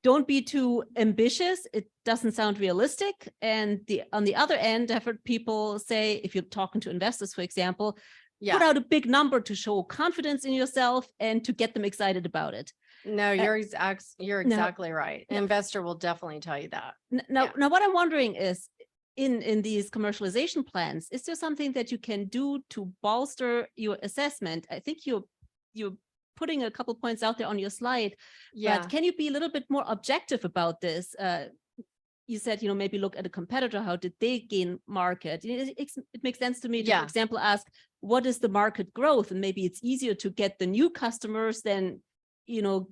don't be too ambitious. It doesn't sound realistic. And on the other end, I've heard people say, if you're talking to investors, for example, put out a big number to show confidence in yourself and to get them excited about it. No, you're exactly right. An investor will definitely tell you that. Now, what I'm wondering is, in these commercialization plans, is there something that you can do to bolster your assessment? I think you're putting a couple points out there on your slide, but can you be a little bit more objective about this? You said, maybe look at a competitor. How did they gain market? It makes sense to me to, for example, ask, what is the market growth? And maybe it's easier to get the new customers than,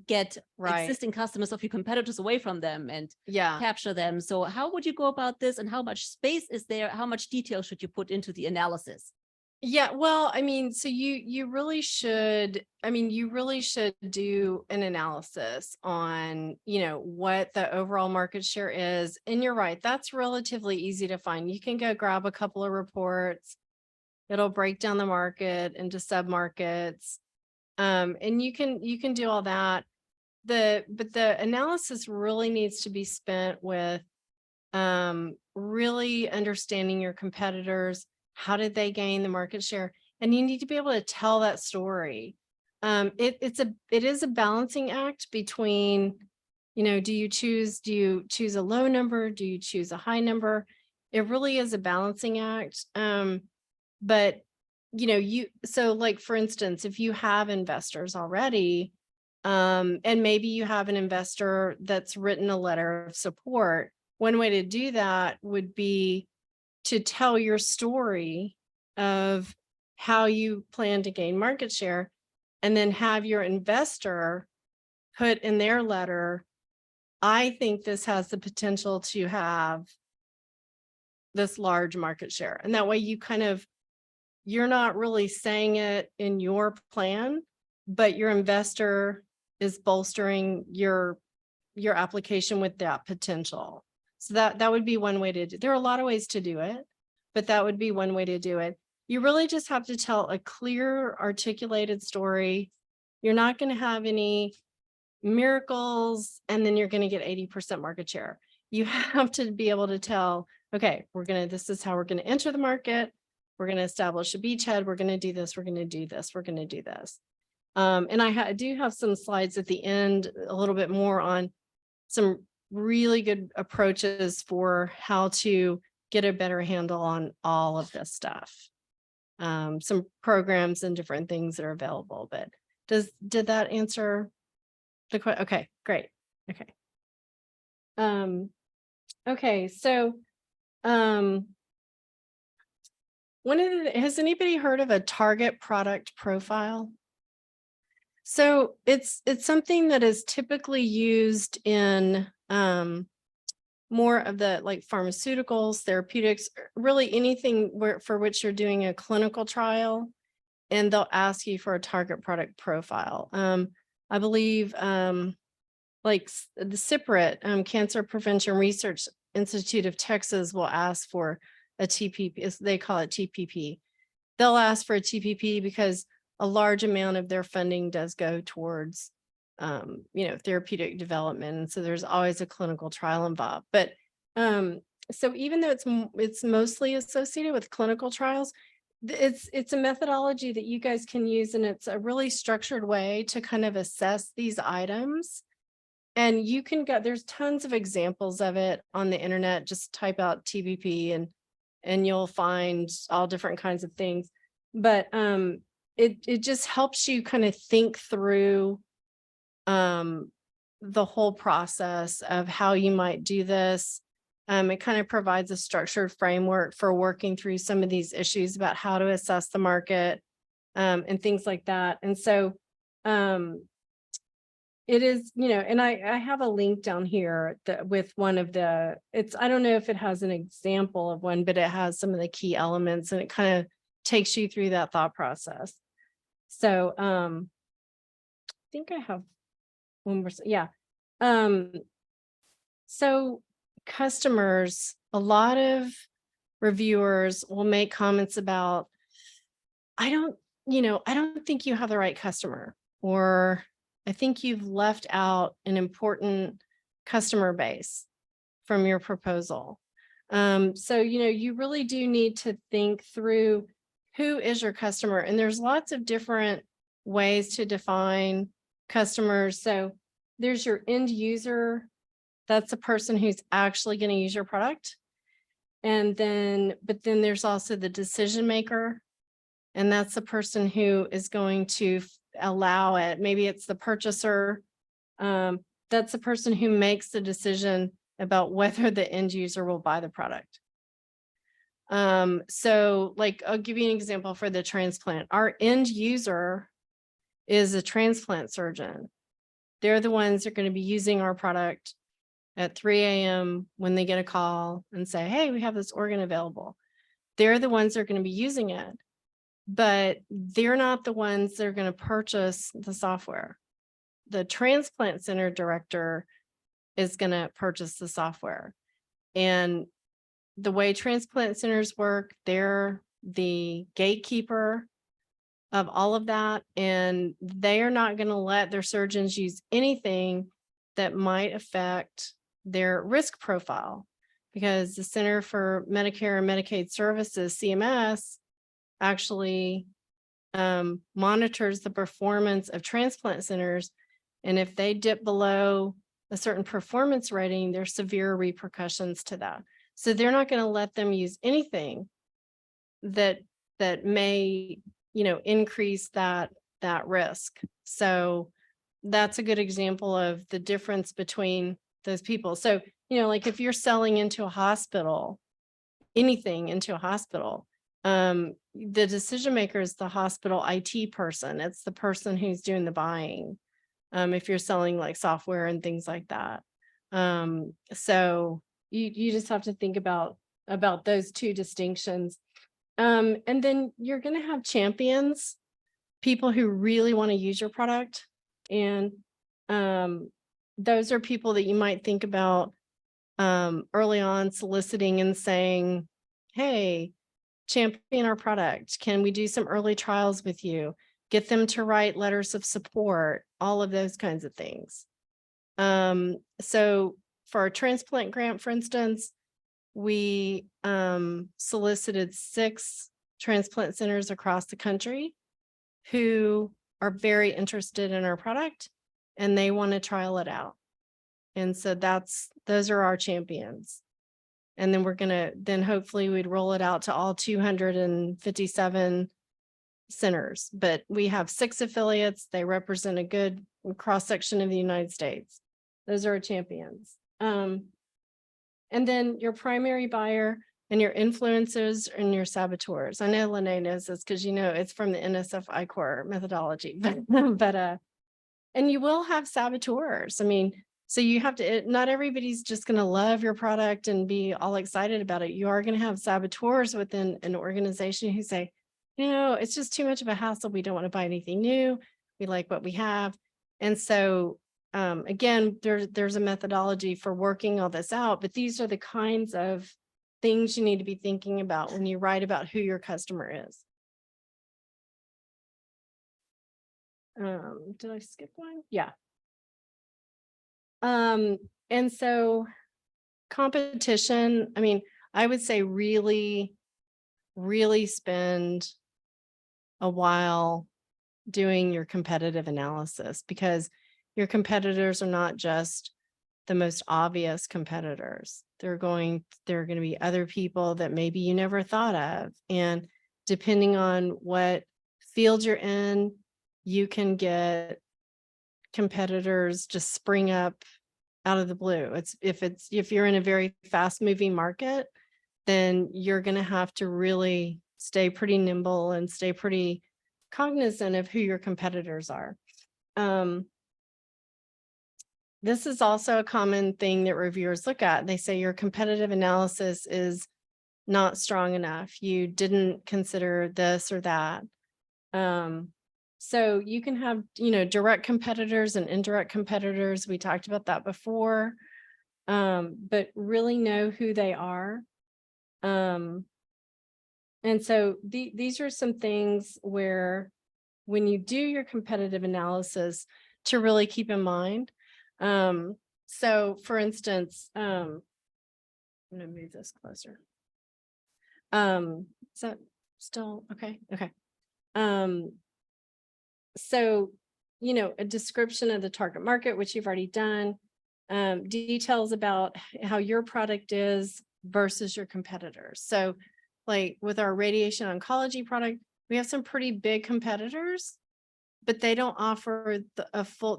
get existing customers of your competitors away from them and capture them. So how would you go about this, and how much space is there? How much detail should you put into the analysis? Yeah, well, I mean, so you really should, I mean, you really should do an analysis on, what the overall market share is. And you're right, that's relatively easy to find. You can go grab a couple of reports. It'll break down the market into sub-markets. And you can do all that. But the analysis really needs to be spent with really understanding your competitors. How did they gain the market share? And you need to be able to tell that story. It is a balancing act between, do you choose a low number? Do you choose a high number? It really is a balancing act. But so like, for instance, if you have investors already, and maybe you have an investor that's written a letter of support, one way to do that would be to tell your story of how you plan to gain market share, and then have your investor put in their letter, I think this has the potential to have this large market share. And that way you're not really saying it in your plan, but your investor is bolstering your application with that potential. So that would be one way to do. There are a lot of ways to do it, but that would be one way to do it. You really just have to tell a clear, articulated story. You're not going to have any miracles, and then you're going to get 80% market share. You have to be able to tell, okay, this is how we're going to enter the market. We're going to establish a beachhead. We're going to do this. We're going to do this. We're going to do this. And I do have some slides at the end, a little bit more on some really good approaches for how to get a better handle on all of this stuff. Some programs and different things that are available, but did that answer the question? Okay, great. Okay. Okay, so has anybody heard of a target product profile? So it's something that is typically used in more of the like pharmaceuticals, therapeutics, really anything for which you're doing a clinical trial, and they'll ask you for a target product profile. I believe like the CPRIT, Cancer Prevention Research Institute of Texas, will ask for a TPP, they call it TPP. They'll ask for a TPP because a large amount of their funding does go towards, therapeutic development. And so there's always a clinical trial involved. But so even though it's mostly associated with clinical trials, it's a methodology that you guys can use, and it's a really structured way to kind of assess these items. And you can there's tons of examples of it on the internet. Just type out TPP and you'll find all different kinds of things. But it just helps you kind of think through the whole process of how you might do this. It kind of provides a structured framework for working through some of these issues about how to assess the market and things like that. And so it is, and I have a link down here with one of the, I don't know if it has an example of one, but it has some of the key elements, and it kind of takes you through that thought process. So I think I have one more. Yeah. So customers, a lot of reviewers will make comments about, I don't think you have the right customer, or I think you've left out an important customer base from your proposal. So, you really do need to think through who is your customer. And there's lots of different ways to define customers. So there's your end user. That's the person who's actually going to use your product. But then there's also the decision maker. And that's the person who is going to allow it. Maybe it's the purchaser. That's the person who makes the decision about whether the end user will buy the product. So like, I'll give you an example for the transplant. Our end user is a transplant surgeon. They're the ones that are going to be using our product at 3 a.m. when they get a call and say, hey, we have this organ available. They're the ones that are going to be using it. but they're not the ones that are going to purchase the software. The transplant center director is going to purchase the software. And the way transplant centers work, they're the gatekeeper of all of that. And they are not going to let their surgeons use anything that might affect their risk profile, because the Center for Medicare and Medicaid Services, CMS, actually monitors the performance of transplant centers. And if they dip below a certain performance rating, there's severe repercussions to that. So they're not going to let them use anything that may, increase that risk. So that's a good example of the difference between those people. So, like if you're selling into a hospital, anything into a hospital, the decision maker is the hospital IT person. It's the person who's doing the buying. If you're selling like software and things like that. So you just have to think about those two distinctions. And then you're going to have champions, people who really want to use your product. And those are people that you might think about early on soliciting and saying, hey, champion our product. Can we do some early trials with you? Get them to write letters of support, all of those kinds of things. So for our transplant grant, for instance, we solicited 6 transplant centers across the country who are very interested in our product and they want to trial it out. And so those are our champions. And then then hopefully we'd roll it out to all 257 centers, but we have 6 affiliates. They represent a good cross section of the United States. Those are our champions. And then your primary buyer and your influencers and your saboteurs. I know Lene knows this because it's from the NSF I-Corps methodology, but and you will have saboteurs. I mean, so you have to, not everybody's just going to love your product and be all excited about it. You are going to have saboteurs within an organization who say, it's just too much of a hassle. We don't want to buy anything new. We like what we have. And so again, there's a methodology for working all this out, but these are the kinds of things you need to be thinking about when you write about who your customer is. Did I skip one? Yeah. And so competition, I mean, I would say really spend a while doing your competitive analysis, because your competitors are not just the most obvious competitors. There are going to be other people that maybe you never thought of. And depending on what field you're in, you can get competitors just spring up out of the blue. If you're in a very fast moving market, then you're going to have to really stay pretty nimble and stay pretty cognizant of who your competitors are. This is also a common thing that reviewers look at. They say your competitive analysis is not strong enough. You didn't consider this or that. So you can have, direct competitors and indirect competitors. We talked about that before, but really know who they are. And so these are some things where when you do your competitive analysis to really keep in mind. So for instance, I'm going to move this closer. Is that still okay? Okay. So, a description of the target market, which you've already done, details about how your product is versus your competitors. So like with our radiation oncology product, we have some pretty big competitors, but they don't offer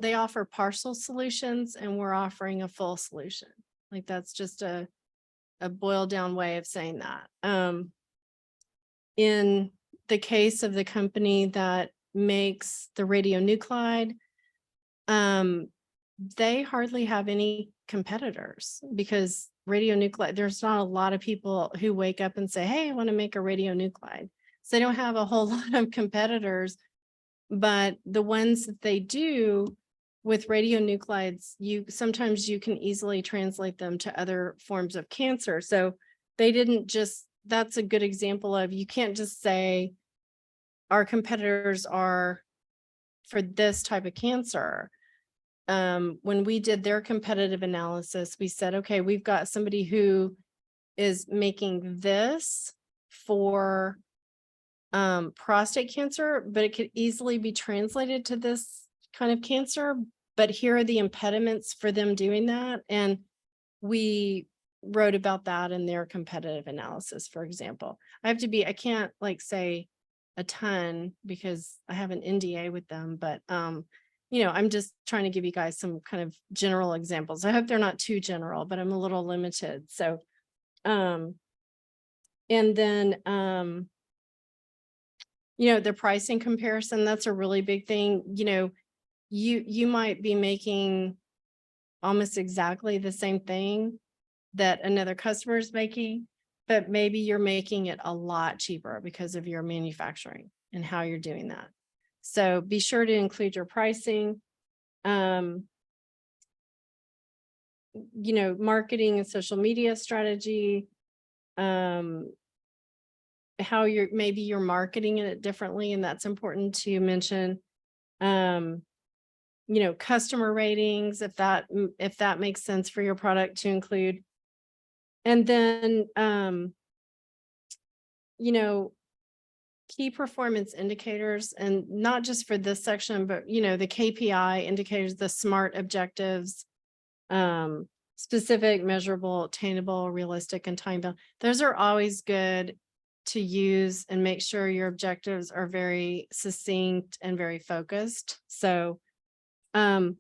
they offer partial solutions, and we're offering a full solution. Like that's just a boiled down way of saying that. In the case of the company that makes the radionuclide, they hardly have any competitors, because radionuclide, there's not a lot of people who wake up and say, hey, I want to make a radionuclide. So they don't have a whole lot of competitors, but the ones that they do with radionuclides, sometimes you can easily translate them to other forms of cancer. So they didn't just, that's a good example of, you can't just say our competitors are for this type of cancer. When we did their competitive analysis, we said, okay, we've got somebody who is making this for prostate cancer, but it could easily be translated to this kind of cancer. But here are the impediments for them doing that. And we wrote about that in their competitive analysis, for example. I can't like say a ton because I have an NDA with them, but you know, I'm just trying to give you guys some kind of general examples. I hope they're not too general, but I'm a little limited. So, and then, you know, the pricing comparison, that's a really big thing. You know, you might be making almost exactly the same thing that another customer is making, but maybe you're making it a lot cheaper because of your manufacturing and how you're doing that. So be sure to include your pricing, you know, marketing and social media strategy, how maybe you're marketing it differently, and that's important to mention. You know, customer ratings, if that makes sense for your product to include. And then, you know, key performance indicators, and not just for this section, but, you know, the KPI indicators, the SMART objectives, specific, measurable, attainable, realistic, and time bound. Those are always good to use and make sure your objectives are very succinct and very focused. So, I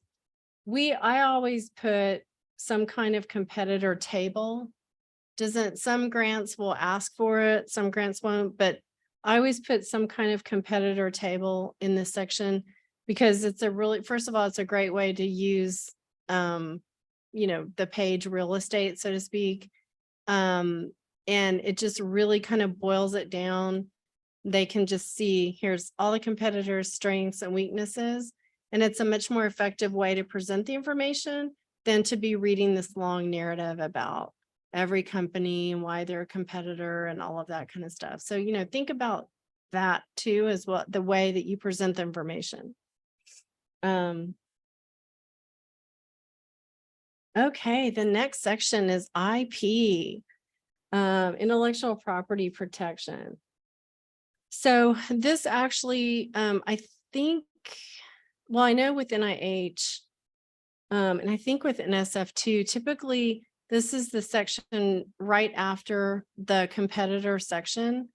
always put some kind of competitor table. Some grants will ask for it, some grants won't, but I always put some kind of competitor table in this section because it's first of all, it's a great way to use, you know, the page real estate, so to speak. And it just really kind of boils it down. They can just see, here's all the competitors' strengths and weaknesses. And it's a much more effective way to present the information than to be reading this long narrative about every company and why they're a competitor and all of that kind of stuff. So, you know, think about that too, as well, the way that you present the information. Okay, the next section is IP, intellectual property protection. So this actually, I think, well, I know with NIH, and I think with NSF2, typically this is the section right after the competitor section.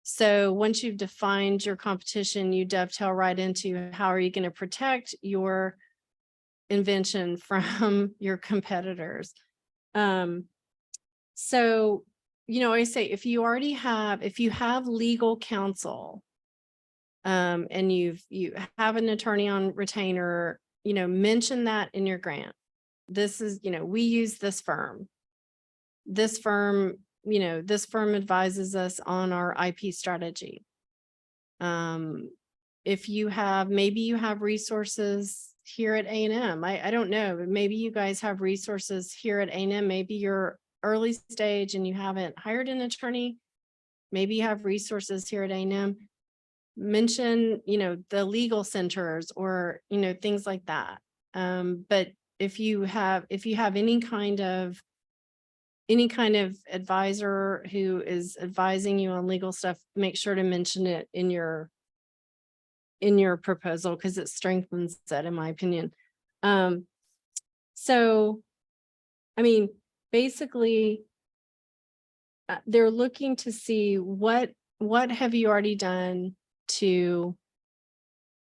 So once you've defined your competition, you dovetail right into how are you going to protect your invention from your competitors. So, you know, I say if you have legal counsel, and you have an attorney on retainer, you know, mention that in your grant. This is, you know, we use this firm. This firm, you know, this firm advises us on our IP strategy. If you have, maybe you have resources here at A&M. I don't know, but maybe you guys have resources here at A&M. Maybe you're early stage and you haven't hired an attorney. Maybe you have resources here at A&M. Mention, you know, the legal centers or, you know, things like that. But if you have any kind of advisor who is advising you on legal stuff, make sure to mention it in your proposal because it strengthens it, in my opinion. So, I mean, basically, they're looking to see what have you already done to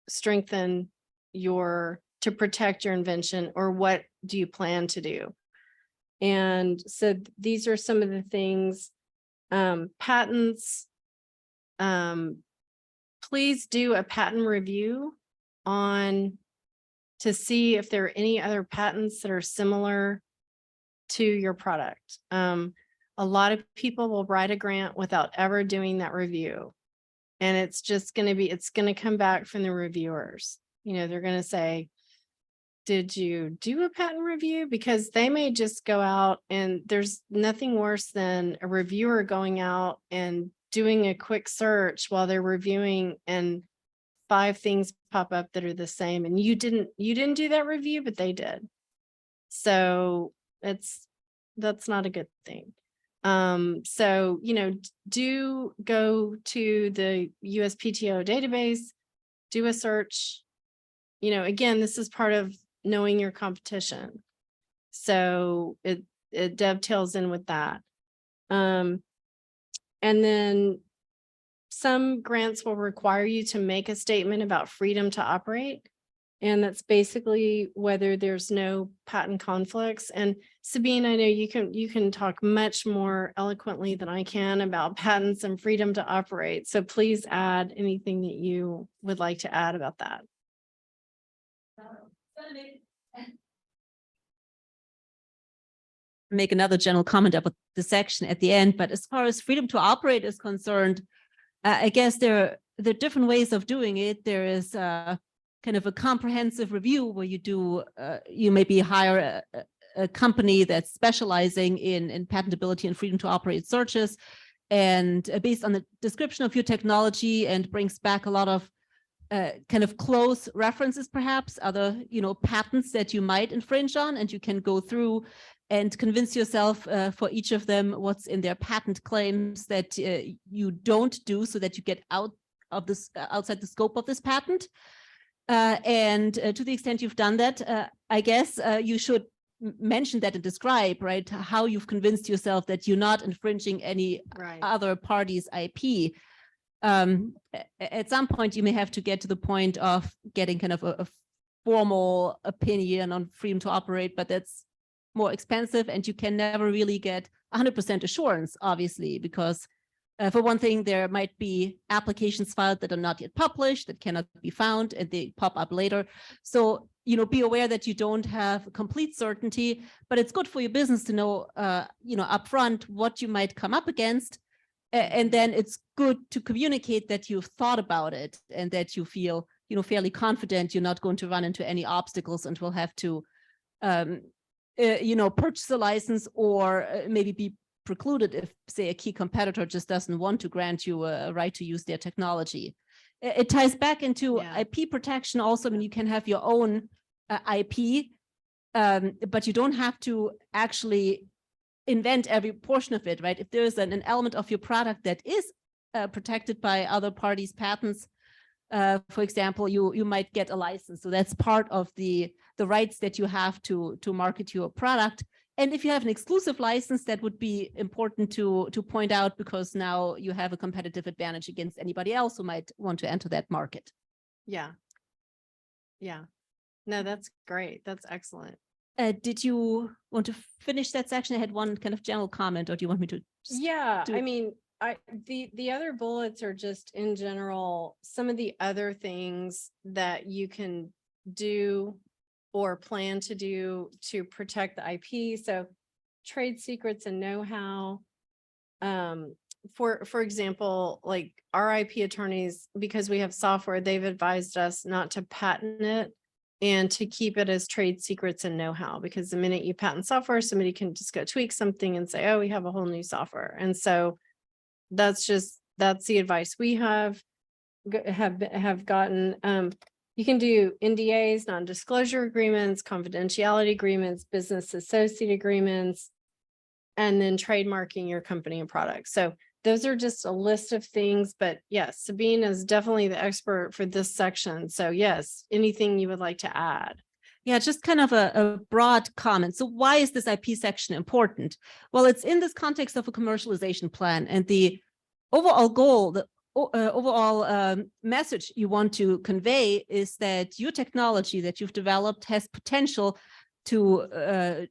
strengthen to protect your invention, or what do you plan to do? And so these are some of the things, patents. Please do a patent review to see if there are any other patents that are similar to your product. A lot of people will write a grant without ever doing that review. And it's just going to be, it's going to come back from the reviewers. You know, they're going to say, did you do a patent review? Because they may just go out, and there's nothing worse than a reviewer going out and doing a quick search while they're reviewing, and 5 things pop up that are the same, and you didn't do that review, but they did. So that's not a good thing. So, you know, do go to the USPTO database, do a search. You know, again, this is part of knowing your competition. So it dovetails in with that. And then some grants will require you to make a statement about freedom to operate. And that's basically whether there's no patent conflicts. And Sabine, I know you can talk much more eloquently than I can about patents and freedom to operate. So please add anything that you would like to add about that. Make another general comment about the section at the end, but as far as freedom to operate is concerned, I guess there are different ways of doing it. There is kind of a comprehensive review where you maybe hire a company that's specializing in patentability and freedom to operate searches, and based on the description of your technology, and brings back a lot of kind of close references, perhaps other, you know, patents that you might infringe on, and you can go through and convince yourself for each of them what's in their patent claims that you don't do, so that you get out of this outside the scope of this patent. And to the extent you've done that, I guess you should mention that and describe, right, how you've convinced yourself that you're not infringing any other party's IP. At some point, you may have to get to the point of getting kind of a formal opinion on freedom to operate, but that's more expensive, and you can never really get 100% assurance, obviously, because for one thing, there might be applications filed that are not yet published, that cannot be found, and they pop up later. So, you know, be aware that you don't have complete certainty, but it's good for your business to know, you know, upfront what you might come up against. And then it's good to communicate that you've thought about it, and that you feel, you know, fairly confident you're not going to run into any obstacles and will have to, you know, purchase a license, or maybe be precluded if, say, a key competitor just doesn't want to grant you a right to use their technology. It ties back into IP protection also. I mean, you can have your own IP, but you don't have to actually invent every portion of it, right? If there's an element of your product that is protected by other parties' patents, for example, you might get a license. So that's part of the rights that you have to market your product. And if you have an exclusive license, that would be important to point out, because now you have a competitive advantage against anybody else who might want to enter that market. Yeah. Yeah. No, that's great. That's excellent. Did you want to finish that section? I had one kind of general comment, or do you want me to? Yeah, I mean, the other bullets are just in general, some of the other things that you can do or plan to do to protect the IP. So trade secrets and know-how. For example, like our IP attorneys, because we have software, they've advised us not to patent it and to keep it as trade secrets and know-how, because the minute you patent software, somebody can just go tweak something and say, oh, we have a whole new software. And so that's the advice we have gotten. You can do NDAs, non-disclosure agreements, confidentiality agreements, business associate agreements, and then trademarking your company and products. So those are just a list of things, but yes, Sabine is definitely the expert for this section. So yes, anything you would like to add? Yeah, just kind of a broad comment. So why is this IP section important? Well, it's in this context of a commercialization plan, and the overall goal, the overall message you want to convey is that your technology that you've developed has potential to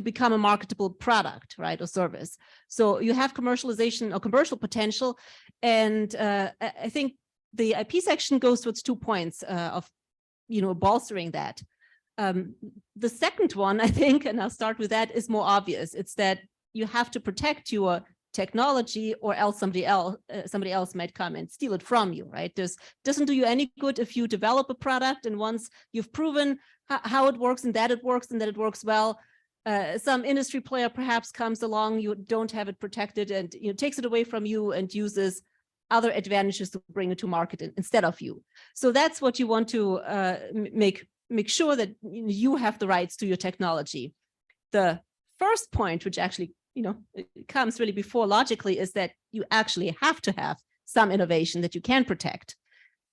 become a marketable product, right, or service. So you have commercialization or commercial potential, and I think the IP section goes towards 2 points of, you know, bolstering that. The second one, I think, and I'll start with that, is more obvious. It's that you have to protect your technology, or else somebody else might come and steal it from you, right? Doesn't do you any good if you develop a product and once you've proven how it works and that it works well, some industry player perhaps comes along, you don't have it protected, and takes it away from you and uses other advantages to bring it to market instead of you. So that's what you want to make sure that you have the rights to your technology. The first point, which actually it comes really before logically, is that you actually have to have some innovation that you can protect.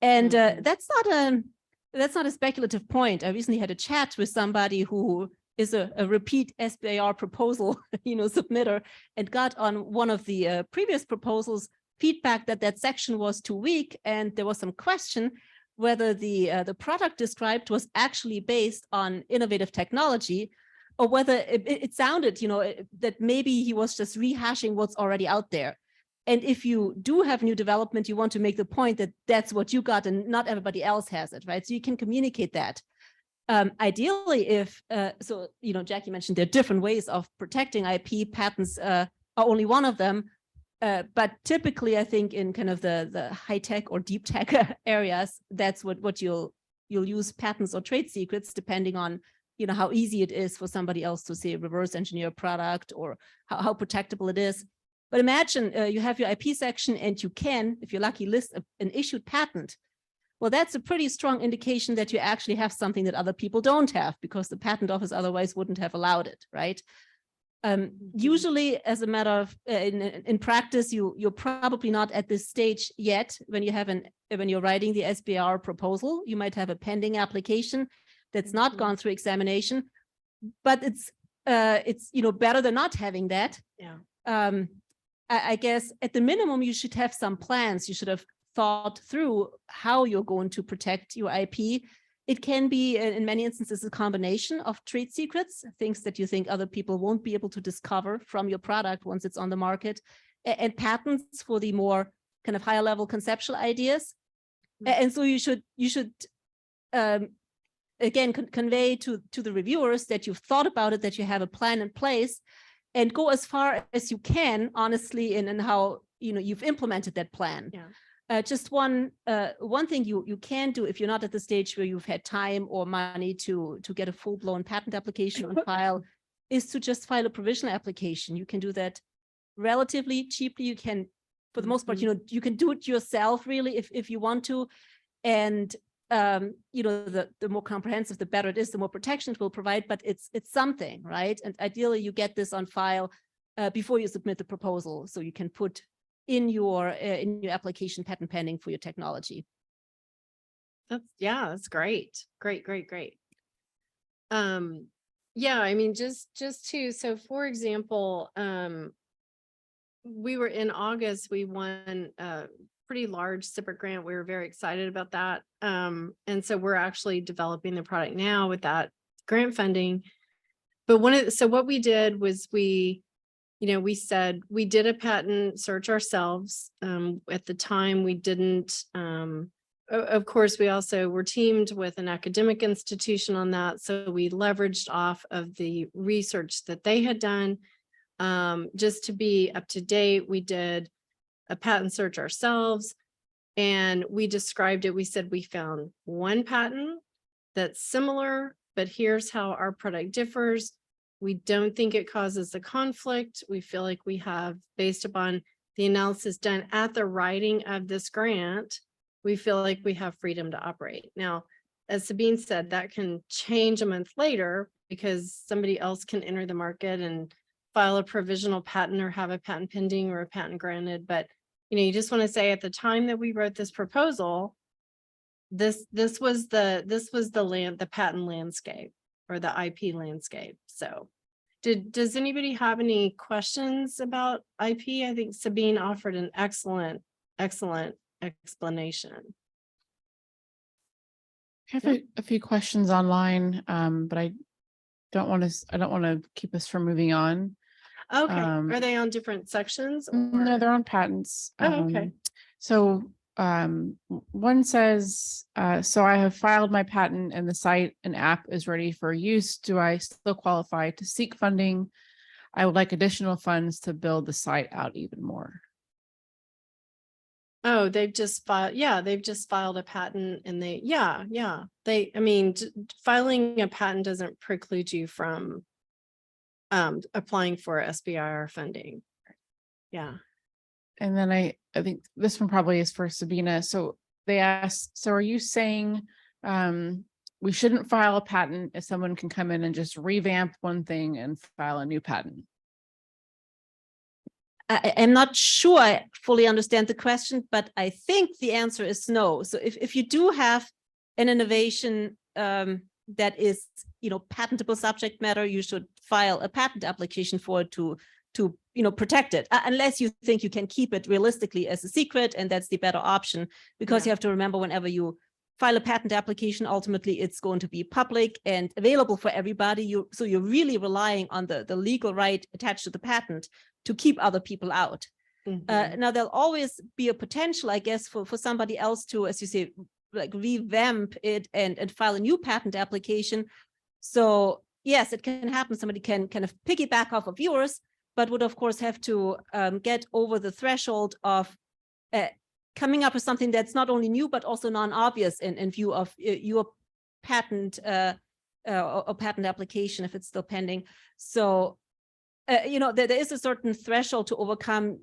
And that's not a speculative point. I recently had a chat with somebody who is a repeat SBIR proposal submitter, and got on one of the previous proposals feedback that section was too weak, and there was some question whether the product described was actually based on innovative technology, or whether it sounded, that maybe he was just rehashing what's already out there. And if you do have new development, you want to make the point that that's what you got and not everybody else has it, right? So you can communicate that. Ideally, if, Jackie mentioned there are different ways of protecting IP. Patents are only one of them. But typically, I think in kind of the high tech or deep tech areas, that's what you'll use patents or trade secrets, depending on how easy it is for somebody else to say reverse engineer a product, or how protectable it is. But imagine you have your IP section and you can, if you're lucky, list an issued patent. Well, that's a pretty strong indication that you actually have something that other people don't have, because the patent office otherwise wouldn't have allowed it, right? Usually, as a matter of in practice, you're probably not at this stage yet. When you're writing the SBIR proposal, you might have a pending application that's not gone through examination, but it's better than not having that. Yeah. I guess at the minimum, you should have some plans. You should have thought through how you're going to protect your IP. It can be, in many instances, a combination of trade secrets, things that you think other people won't be able to discover from your product once it's on the market, and patents for the more kind of higher level conceptual ideas. And so you should again convey to the reviewers that you've thought about it, that you have a plan in place, and go as far as you can, honestly, in how you've implemented that plan. Yeah. Just one thing you can do if you're not at the stage where you've had time or money to get a full-blown patent application on file is to just file a provisional application. You can do that relatively cheaply. You can, for the most part, you can do it yourself really if you want to. And the more comprehensive, the better it is, the more protection it will provide, but it's something, right? And ideally you get this on file before you submit the proposal, so you can put in your application patent pending for your technology. That's great. Great. Yeah, I mean, just to, so for example, we were in August, we won a pretty large SBIR grant. We were very excited about that. And so we're actually developing the product now with that grant funding. But so what we did was we said we did a patent search ourselves. At the time we didn't, of course, we also were teamed with an academic institution on that. So we leveraged off of the research that they had done. Just to be up to date, we did a patent search ourselves, and we described it. We said we found one patent that's similar, but here's how our product differs. We don't think it causes a conflict. We feel like we have, based upon the analysis done at the writing of this grant, we feel like we have freedom to operate. Now, as Sabine said, that can change a month later because somebody else can enter the market and file a provisional patent or have a patent pending or a patent granted. But you just want to say, at the time that we wrote this proposal, this was the patent landscape or the IP landscape. So does anybody have any questions about IP? I think Sabine offered an excellent explanation. I have a few questions online, but I don't want to keep us from moving on. Okay. Are they on different sections? No, they're on patents. Okay. So one says, so I have filed my patent and the site and app is ready for use. Do I still qualify to seek funding? I would like additional funds to build the site out even more. Oh, they've just filed, yeah, they've just filed a patent and they, I mean, filing a patent doesn't preclude you from applying for SBIR funding. Yeah. And then I think this one probably is for Sabina. So they asked, so are you saying we shouldn't file a patent if someone can come in and just revamp one thing and file a new patent? I'm not sure I fully understand the question, but I think the answer is no. So if you do have an innovation that is, patentable subject matter, you should file a patent application for it to protect it, unless you think you can keep it realistically as a secret, and that's the better option, because you have to remember whenever you file a patent application, ultimately it's going to be public and available for everybody. So you're really relying on the legal right attached to the patent to keep other people out. Now there'll always be a potential, I guess, for somebody else to, as you say, like revamp it and file a new patent application. So yes, it can happen. Somebody can kind of piggyback off of yours, but would of course have to get over the threshold of coming up with something that's not only new, but also non-obvious in view of your patent or patent application if it's still pending. So, there is a certain threshold to overcome.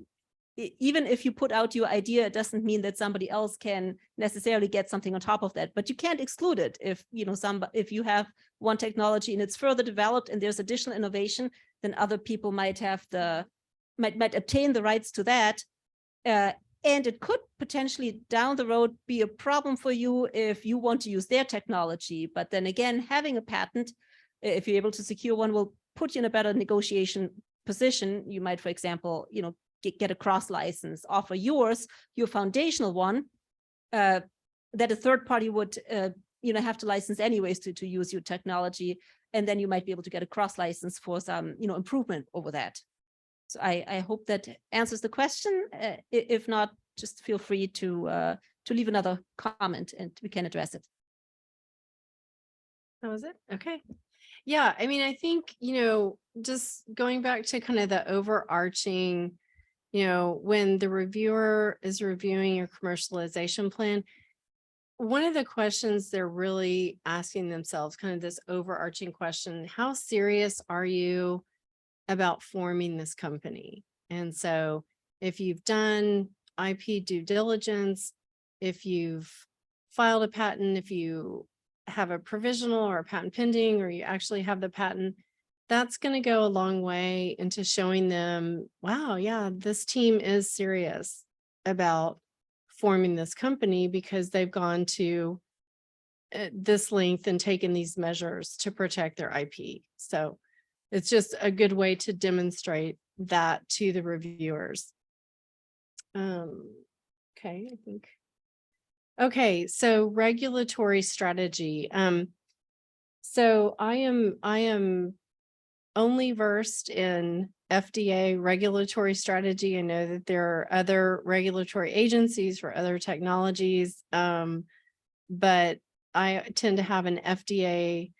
Even if you put out your idea, it doesn't mean that somebody else can necessarily get something on top of that, but you can't exclude it. If, if you have one technology and it's further developed and there's additional innovation, then other people might have might obtain the rights to that. And it could potentially down the road be a problem for you if you want to use their technology. But then again, having a patent, if you're able to secure one, will put you in a better negotiation position. You might, for example, get a cross license, offer your foundational one that a third party would, have to license anyways to use your technology. And then you might be able to get a cross license for some, improvement over that. So I hope that answers the question. If not, just feel free to leave another comment and we can address it. That was it? Okay. Yeah, I mean, I think, just going back to kind of the overarching, when the reviewer is reviewing your commercialization plan, one of the questions they're really asking themselves, kind of this overarching question, how serious are you about forming this company? And so if you've done IP due diligence, if you've filed a patent, if you have a provisional or a patent pending, or you actually have the patent, that's going to go a long way into showing them, wow, yeah, this team is serious about forming this company because they've gone to this length and taken these measures to protect their IP. So it's just a good way to demonstrate that to the reviewers. Okay, I think. Okay, so regulatory strategy. So I am only versed in FDA regulatory strategy. I know that there are other regulatory agencies for other technologies, but I tend to have an FDA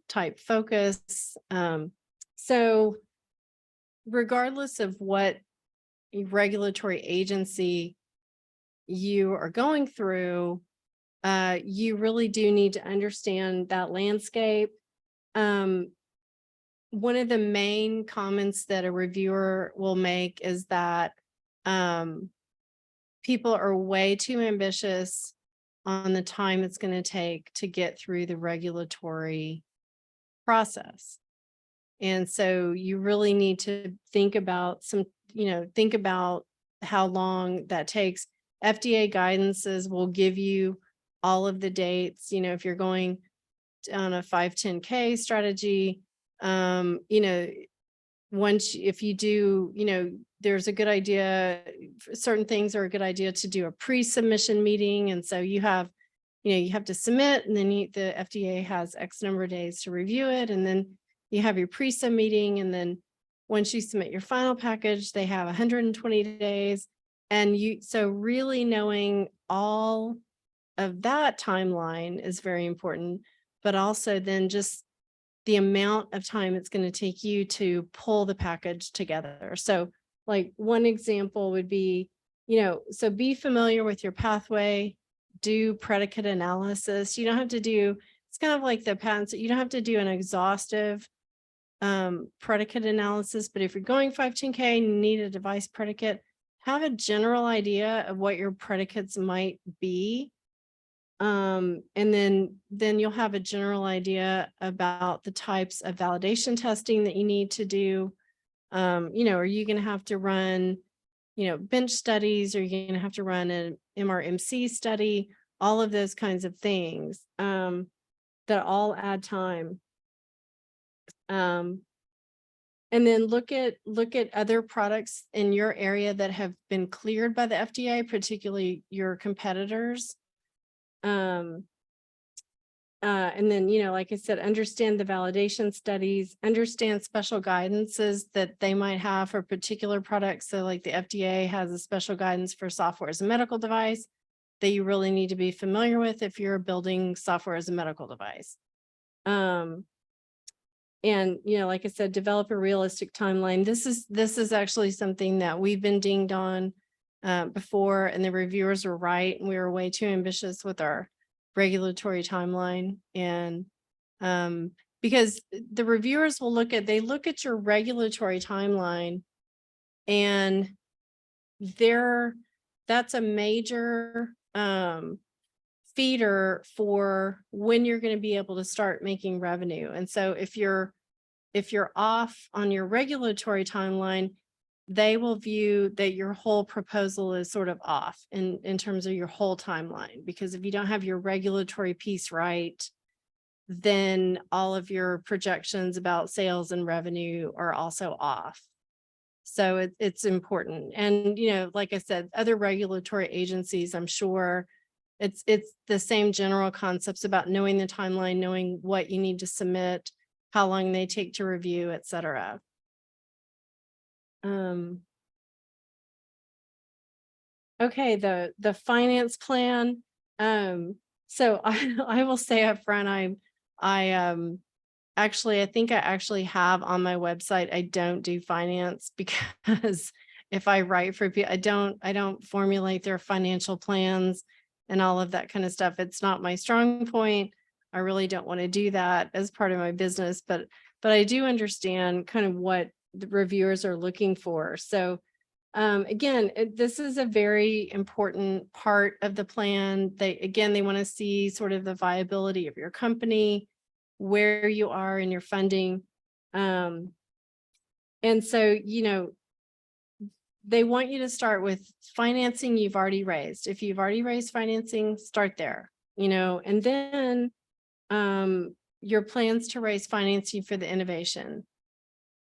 type focus. So regardless of what regulatory agency you are going through, you really do need to understand that landscape. One of the main comments that a reviewer will make is that people are way too ambitious on the time it's going to take to get through the regulatory process. And so you really need to think about think about how long that takes. FDA guidances will give you all of the dates, if you're going on a 510K strategy, if you do, there's a good idea, certain things are a good idea to do a pre-submission meeting. And so you have to submit, and then the FDA has X number of days to review it. And then you have your pre-sub meeting. And then once you submit your final package, they have 120 days. And so really knowing all of that timeline is very important, but also then just the amount of time it's going to take you to pull the package together. So like one example would be, so be familiar with your pathway, do predicate analysis. You don't have to do, it's kind of like the patents, you don't have to do an exhaustive predicate analysis, but if you're going 510K and you need a device predicate, have a general idea of what your predicates might be. And then you'll have a general idea about the types of validation testing that you need to do. Are you going to have to run, bench studies? Are you going to have to run an MRMC study? All of those kinds of things that all add time. And then look at other products in your area that have been cleared by the FDA, particularly your competitors. And then, like I said, understand the validation studies, understand special guidances that they might have for particular products. So like the FDA has a special guidance for software as a medical device that you really need to be familiar with if you're building software as a medical device. And, like I said, develop a realistic timeline. This is actually something that we've been dinged on before, and the reviewers were right. And we were way too ambitious with our regulatory timeline. And because the reviewers will look at your regulatory timeline, and that's a major feeder for when you're going to be able to start making revenue. And so if you're off on your regulatory timeline, they will view that your whole proposal is sort of off in terms of your whole timeline, because if you don't have your regulatory piece right, then all of your projections about sales and revenue are also off. So it's important. And, like I said, other regulatory agencies, I'm sure it's the same general concepts about knowing the timeline, knowing what you need to submit, how long they take to review, et cetera. Okay, the finance plan. So I will say up front, I think I actually have on my website, I don't do finance, because if I write for people, I don't formulate their financial plans and all of that kind of stuff. It's not my strong point. I really don't want to do that as part of my business, but I do understand kind of what the reviewers are looking for. So again, this is a very important part of the plan. They want to see sort of the viability of your company, where you are in your funding. And so, they want you to start with financing you've already raised. If you've already raised financing, start there, and then your plans to raise financing for the innovation.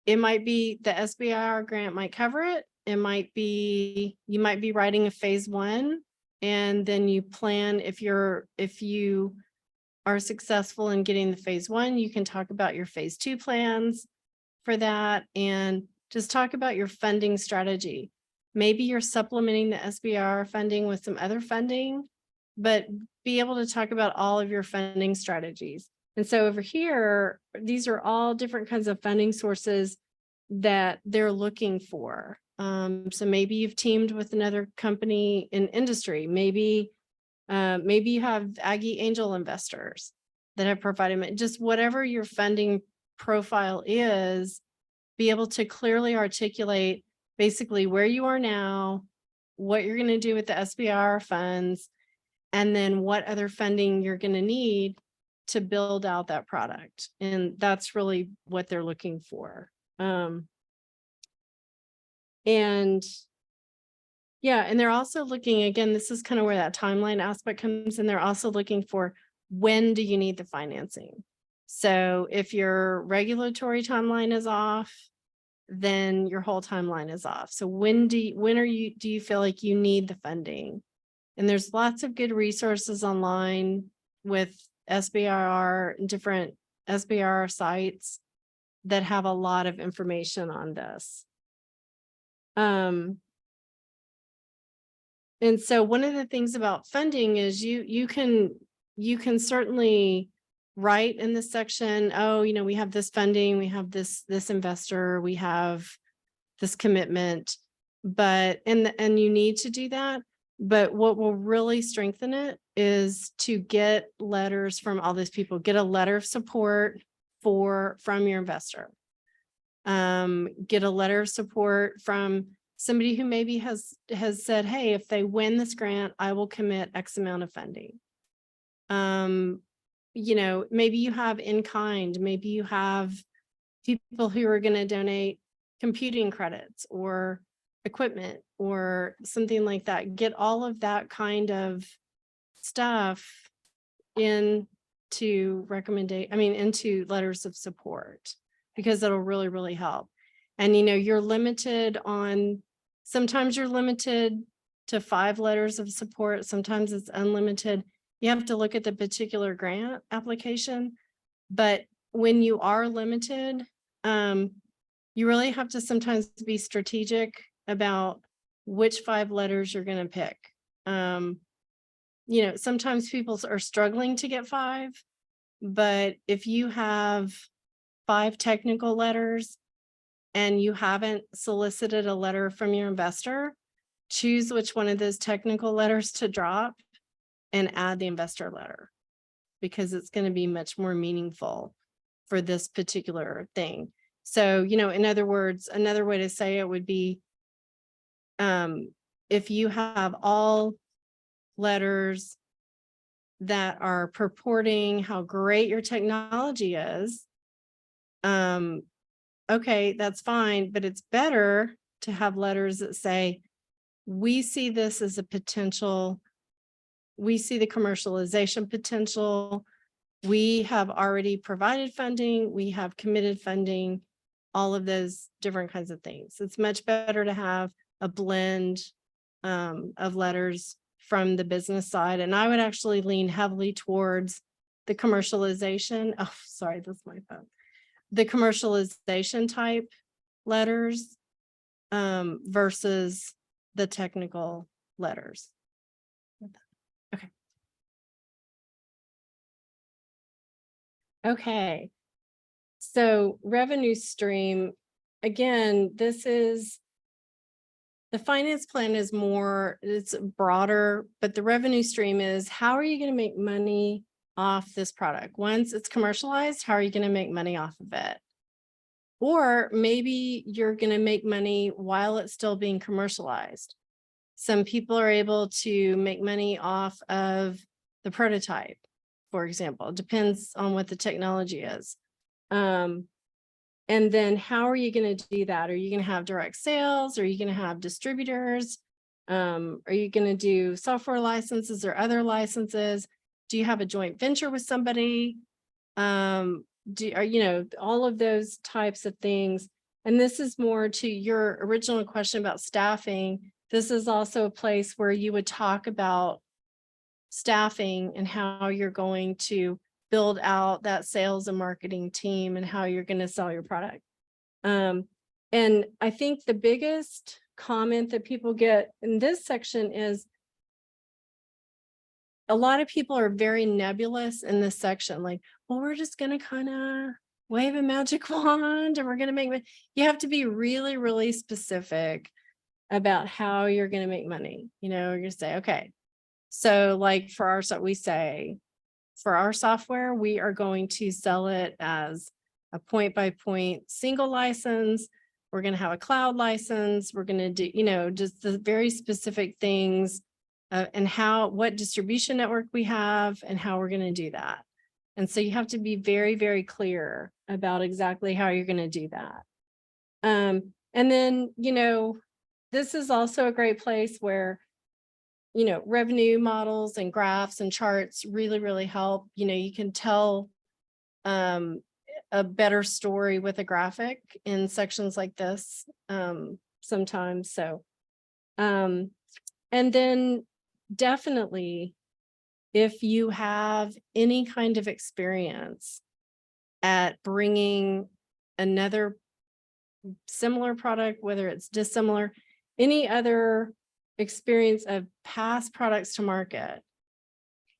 It might be the SBIR grant might cover it. It might be, you might be writing a phase 1, and then you plan, if you are successful in getting the phase 1, you can talk about your phase 2 plans for that, and just talk about your funding strategy. Maybe you're supplementing the SBIR funding with some other funding, but be able to talk about all of your funding strategies. And so over here, these are all different kinds of funding sources that they're looking for. So maybe you've teamed with another company in industry. Maybe you have Aggie angel investors that have provided, just whatever your funding profile is, be able to clearly articulate basically where you are now, what you're going to do with the SBIR funds, and then what other funding you're going to need to build out that product. And that's really what they're looking for. And they're also looking, again, this is kind of where that timeline aspect comes in. They're also looking for, when do you need the financing? So if your regulatory timeline is off, then your whole timeline is off. So when do you feel like you need the funding? And there's lots of good resources online with SBIR and different SBIR sites that have a lot of information on this. And so one of the things about funding is you can certainly write in this section, oh, we have this funding, we have this investor, we have this commitment, but, and you need to do that. But what will really strengthen it is to get letters from all these people, get a letter of support from your investor. Get a letter of support from somebody who maybe has said, hey, if they win this grant, I will commit X amount of funding. Maybe you have in kind, maybe you have people who are going to donate computing credits or equipment or something like that. Get all of that kind of stuff into into letters of support, because that'll really, really help. And, you're limited sometimes you're limited to 5 letters of support. Sometimes it's unlimited. You have to look at the particular grant application. But when you are limited, you really have to sometimes be strategic about which 5 letters you're going to pick. Sometimes people are struggling to get 5, but if you have 5 technical letters and you haven't solicited a letter from your investor, choose which one of those technical letters to drop and add the investor letter, because it's going to be much more meaningful for this particular thing. So, in other words, another way to say it would be, if you have all letters that are purporting how great your technology is, okay, that's fine, but it's better to have letters that say, we see this as a potential, we see the commercialization potential, we have already provided funding, we have committed funding, all of those different kinds of things. It's much better to have a blend of letters from the business side. And I would actually lean heavily towards the commercialization. Oh, sorry, that's my phone. The commercialization type letters versus the technical letters. Okay. Okay. So revenue stream, again, this is, the finance plan is more, it's broader, but the revenue stream is, how are you going to make money off this product? Once it's commercialized, how are you going to make money off of it? Or maybe you're going to make money while it's still being commercialized. Some people are able to make money off of the prototype, for example. It depends on what the technology is. And then how are you going to do that? Are you going to have direct sales? Are you going to have distributors? Are you going to do software licenses or other licenses? Do you have a joint venture with somebody? All of those types of things. And this is more to your original question about staffing. This is also a place where you would talk about staffing and how you're going to build out that sales and marketing team and how you're going to sell your product. And I think the biggest comment that people get in this section is, a lot of people are very nebulous in this section. Like, well, we're just going to kind of wave a magic wand and we're going to make, you have to be really, really specific about how you're going to make money. You're going to say, okay, so like for our, we say, for our software, we are going to sell it as a point-by-point single license. We're going to have a cloud license. We're going to do, just the very specific things and what distribution network we have and how we're going to do that. And so you have to be very, very clear about exactly how you're going to do that. And then, this is also a great place where, revenue models and graphs and charts really, really help. You can tell a better story with a graphic in sections like this sometimes. So, and then definitely, if you have any kind of experience at bringing another similar product, whether it's dissimilar, any other experience of past products to market,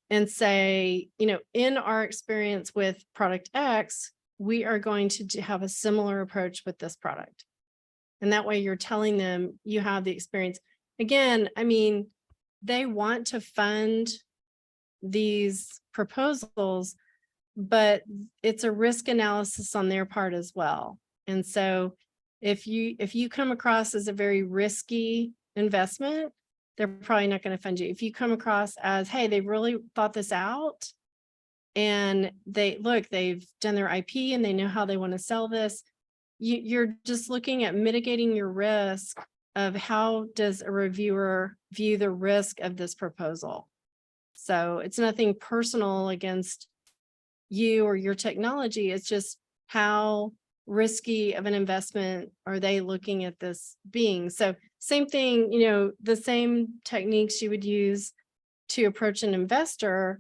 and say, in our experience with product X, we are going to have a similar approach with this product. And that way you're telling them you have the experience. Again, I mean, they want to fund these proposals, but it's a risk analysis on their part as well. And so if you come across as a very risky investment, they're probably not going to fund you. If you come across as, hey, they really thought this out and they've done their IP and they know how they want to sell this, you're just looking at mitigating your risk of how does a reviewer view the risk of this proposal. So it's nothing personal against you or your technology. It's just how risky of an investment are they looking at this being. So same thing, the same techniques you would use to approach an investor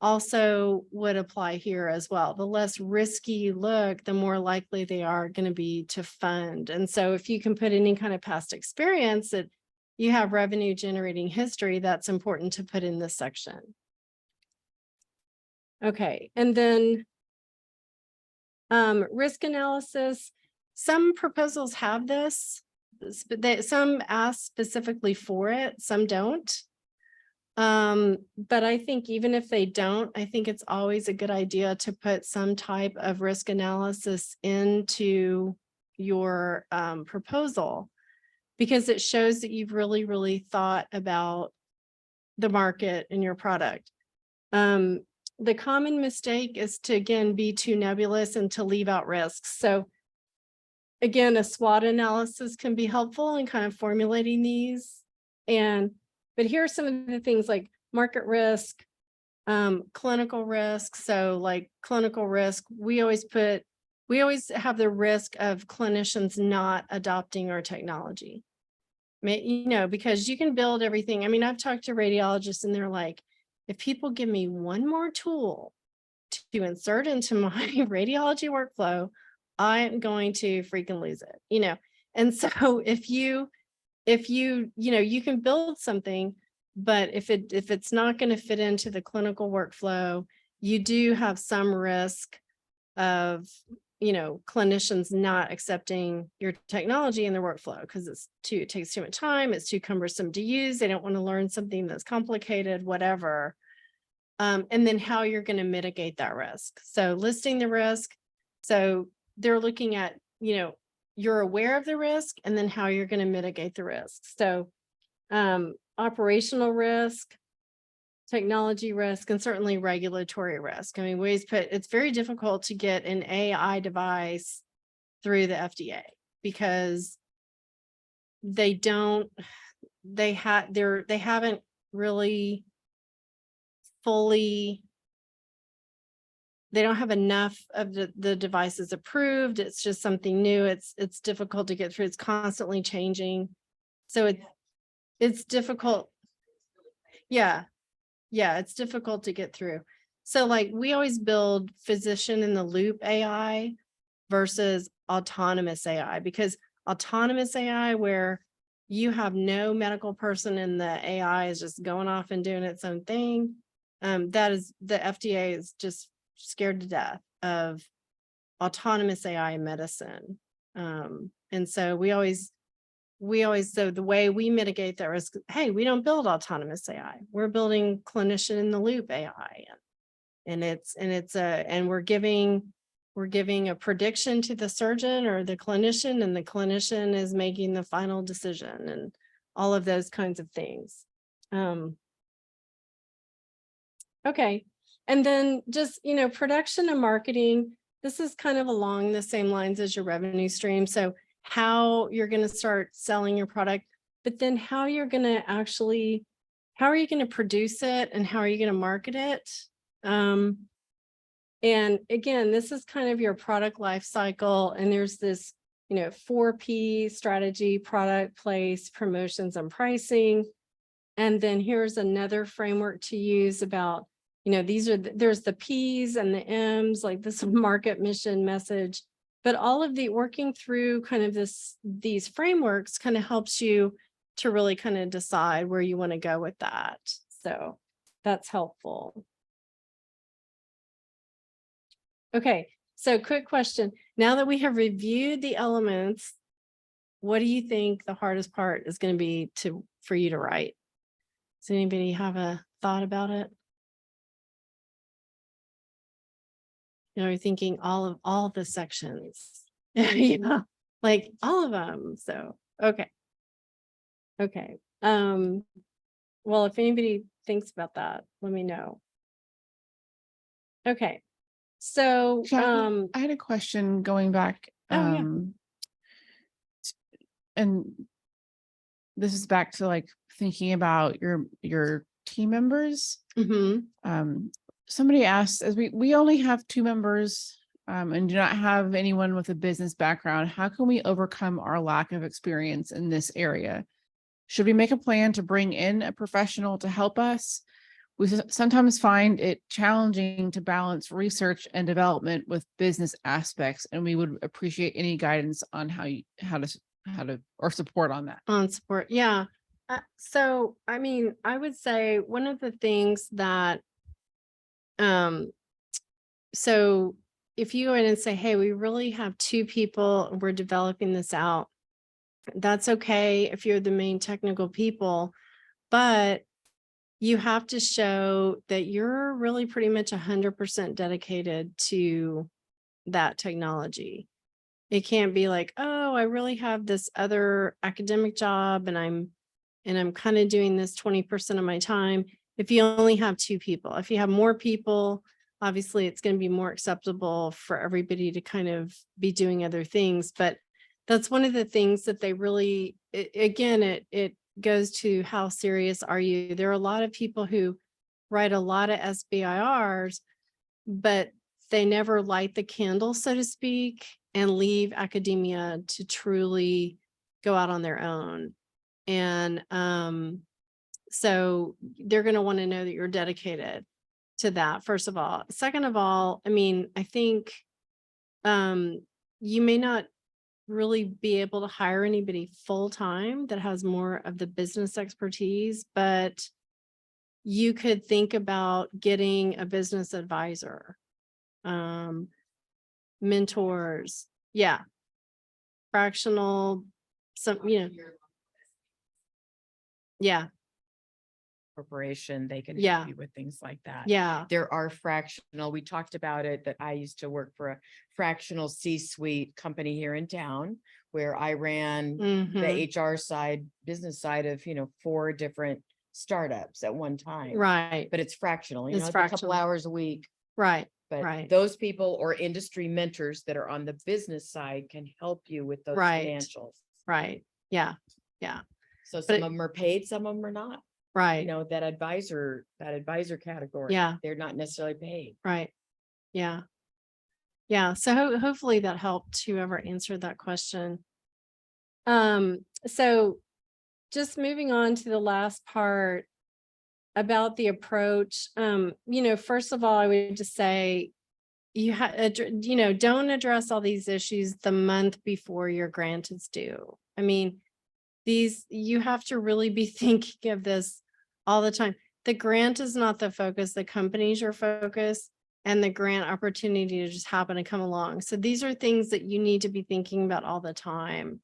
also would apply here as well. The less risky you look, the more likely they are going to be to fund. And so if you can put any kind of past experience that you have revenue generating history, that's important to put in this section. Okay, and then risk analysis. Some proposals have this, but some ask specifically for it, some don't. But I think even if they don't, I think it's always a good idea to put some type of risk analysis into your proposal, because it shows that you've really, really thought about the market and your product. The common mistake is to, again, be too nebulous and to leave out risks. So again, a SWOT analysis can be helpful in kind of formulating these. But here are some of the things like market risk, clinical risk. So like clinical risk, we always have the risk of clinicians not adopting our technology. Because you can build everything. I mean, I've talked to radiologists and they're like, if people give me one more tool to insert into my radiology workflow, I'm going to freaking lose it, And so if you can build something, but if it's not going to fit into the clinical workflow, you do have some risk of, clinicians not accepting your technology in their workflow because it takes too much time. It's too cumbersome to use. They don't want to learn something that's complicated, whatever. And then how you're going to mitigate that risk. So listing the risk. So they're looking at, you're aware of the risk and then how you're going to mitigate the risk. So operational risk, technology risk, and certainly regulatory risk. I mean, it's very difficult to get an AI device through the FDA because they haven't really fully, they don't have enough of the devices approved. It's just something new. It's difficult to get through. It's constantly changing. So it's difficult. Yeah, it's difficult to get through. So like we always build physician in the loop AI versus autonomous AI, because autonomous AI where you have no medical person and the AI is just going off and doing its own thing. That is, the FDA is just scared to death of autonomous AI in medicine. And so we always, so the way we mitigate that risk, hey, we don't build autonomous AI. We're building clinician in the loop AI. And we're giving a prediction to the surgeon or the clinician, and the clinician is making the final decision and all of those kinds of things. Okay. And then just, production and marketing, this is kind of along the same lines as your revenue stream. So how you're going to start selling your product, but then how you're going to how are you going to produce it and how are you going to market it? And again, this is kind of your product life cycle. And there's this, 4P strategy: product, place, promotions, and pricing. And then here's another framework to use about, there's the P's and the M's, like this market, mission, message. But all of the working through kind of these frameworks kind of helps you to really kind of decide where you want to go with that. So That's helpful. Okay, so quick question. Now that we have reviewed the elements, what do you think the hardest part is going to be for you to write? Does anybody have a thought about it? You know, you're thinking all the sections, yeah, like all of them. So, okay. Okay. Well, if anybody thinks about that, let me know. Okay. So, Jackie, I had a question going back. Oh, yeah. And this is back to like thinking about your team members. Somebody asked, as we only have 2 members and do not have anyone with a business background, how can we overcome our lack of experience in this area? Should we make a plan to bring in a professional to help us? We sometimes find it challenging to balance research and development with business aspects, and we would appreciate any guidance on how to or support on that. On support, yeah. So, I mean, I would say one of the things that, so if you go in and say, hey, we really have 2 people, we're developing this out, that's okay if you're the main technical people, but you have to show that you're really pretty much 100% dedicated to that technology. It can't be like, oh, I really have this other academic job and I'm kind of doing this 20% of my time. If you only have 2 people, if you have more people, obviously it's going to be more acceptable for everybody to kind of be doing other things. But that's one of the things that they really, it goes to how serious are you? There are a lot of people who write a lot of SBIRs, but they never light the candle, so to speak, and leave academia to truly go out on their own. And so they're going to want to know that you're dedicated to that, first of all. Second of all, I mean, I think you may not really be able to hire anybody full-time that has more of the business expertise, but you could think about getting a business advisor, mentors, yeah, fractional, yeah, corporation, they can Yeah. help you with things like that. yeah, There are fractional, we talked about it, that I used to work for a fractional C-suite company here in town where I ran mhm, the HR side, business side of, 4 different startups at one time. right, But it's fractional, It's it's a couple fractional. hours a week. right, But Right. those people or industry mentors that are on the business side can help you with those Right. financials. right, yeah, So But some it- of them are paid, some of them are not. right, That advisor category. Yeah. They're not necessarily paid. right, yeah. Yeah, so hopefully that helped whoever answered that question. So just moving on to the last part about the approach, first of all, I would just say don't address all these issues the month before your grant is due. I mean, you have to really be thinking of this all the time. The grant is not the focus, the company's your focus, and the grant opportunity to just happen to come along. So these are things that you need to be thinking about all the time.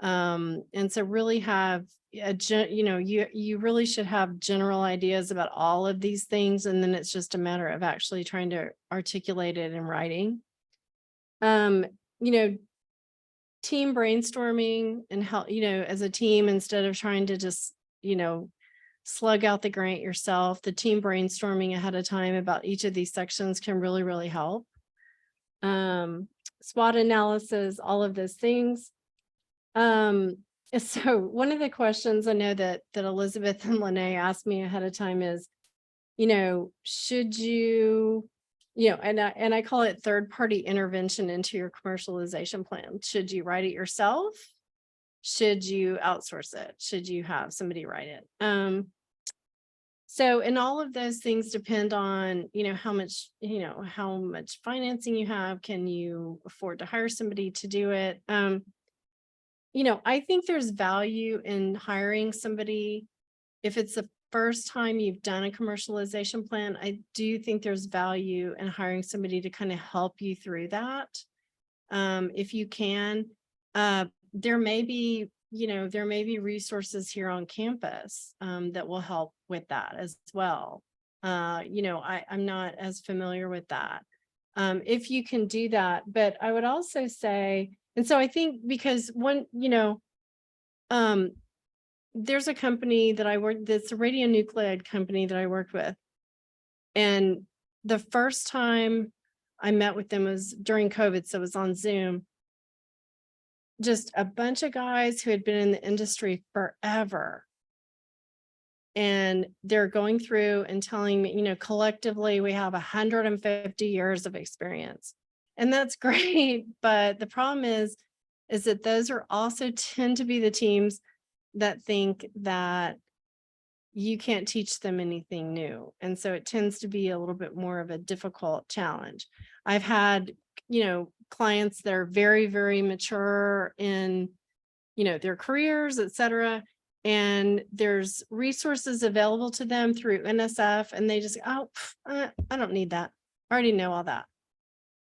And so really have you really should have general ideas about all of these things, and then it's just a matter of actually trying to articulate it in writing. Team brainstorming and help, as a team, instead of trying to just, slug out the grant yourself, the team brainstorming ahead of time about each of these sections can really, really help. SWOT analysis, all of those things. So one of the questions I know that Elizabeth and Lene asked me ahead of time is, should you, and I call it third-party intervention into your commercialization plan. Should you write it yourself? Should you outsource it? Should you have somebody write it? So, and all of those things depend on, how much financing you have. Can you afford to hire somebody to do it? I think there's value in hiring somebody if it's a first time you've done a commercialization plan, I do think there's value in hiring somebody to kind of help you through that. If you can, there may be, there may be resources here on campus that will help with that as well. I'm not as familiar with that. If you can do that, but I would also say, and so I think because there's a company that I work, that's a radionuclide company that I worked with. And the first time I met with them was during COVID, so it was on Zoom. Just a bunch of guys who had been in the industry forever. And they're going through and telling me, collectively, we have 150 years of experience. And that's great. But the problem is that those are also tend to be the teams that think that you can't teach them anything new. And so it tends to be a little bit more of a difficult challenge. I've had, clients that are very, very mature in, their careers, et cetera. And there's resources available to them through NSF, and they just, I don't need that. I already know all that.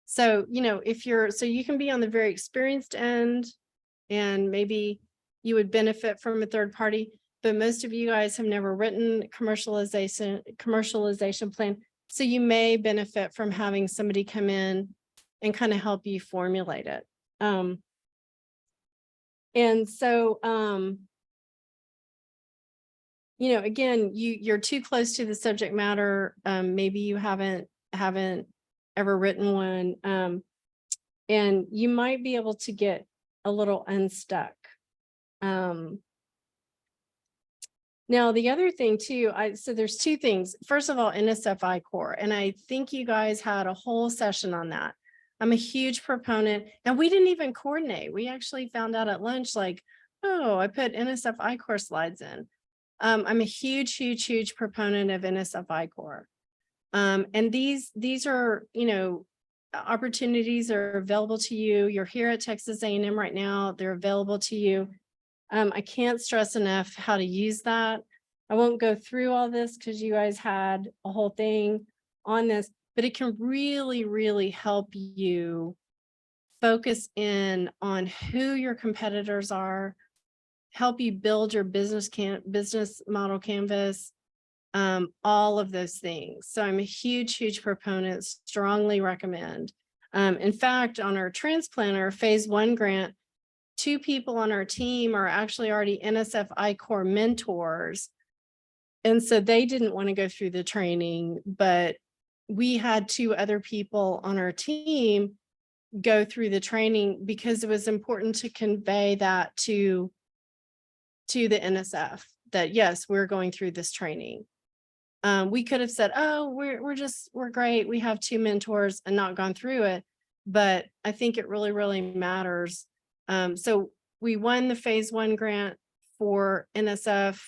So, so you can be on the very experienced end, and maybe you would benefit from a third party, but most of you guys have never written commercialization plan. So you may benefit from having somebody come in and kind of help you formulate it. And so, again, you're too close to the subject matter. Maybe you haven't ever written one. And you might be able to get a little unstuck. Now, the other thing too, so there's two things. First of all, NSF Core, and I think you guys had a whole session on that. I'm a huge proponent, and we didn't even coordinate. We actually found out at lunch, like, oh, I put NSF Core slides in. I'm a huge, huge, huge proponent of NSF Core. And these are, opportunities are available to you. You're here at Texas A&M right now. They're available to you. I can't stress enough how to use that. I won't go through all this because you guys had a whole thing on this, but it can really, really help you focus in on who your competitors are, help you build your business model canvas, all of those things. So I'm a huge, huge proponent, strongly recommend. In fact, on our transplanter phase 1 grant, 2 people on our team are actually already NSF Core mentors. And so they didn't want to go through the training, but we had 2 other people on our team go through the training because it was important to convey that to the NSF that, yes, we're going through this training. We could have said, oh, we're great. We have 2 mentors and not gone through it. But I think it really, really matters. So we won the phase 1 grant for NSF,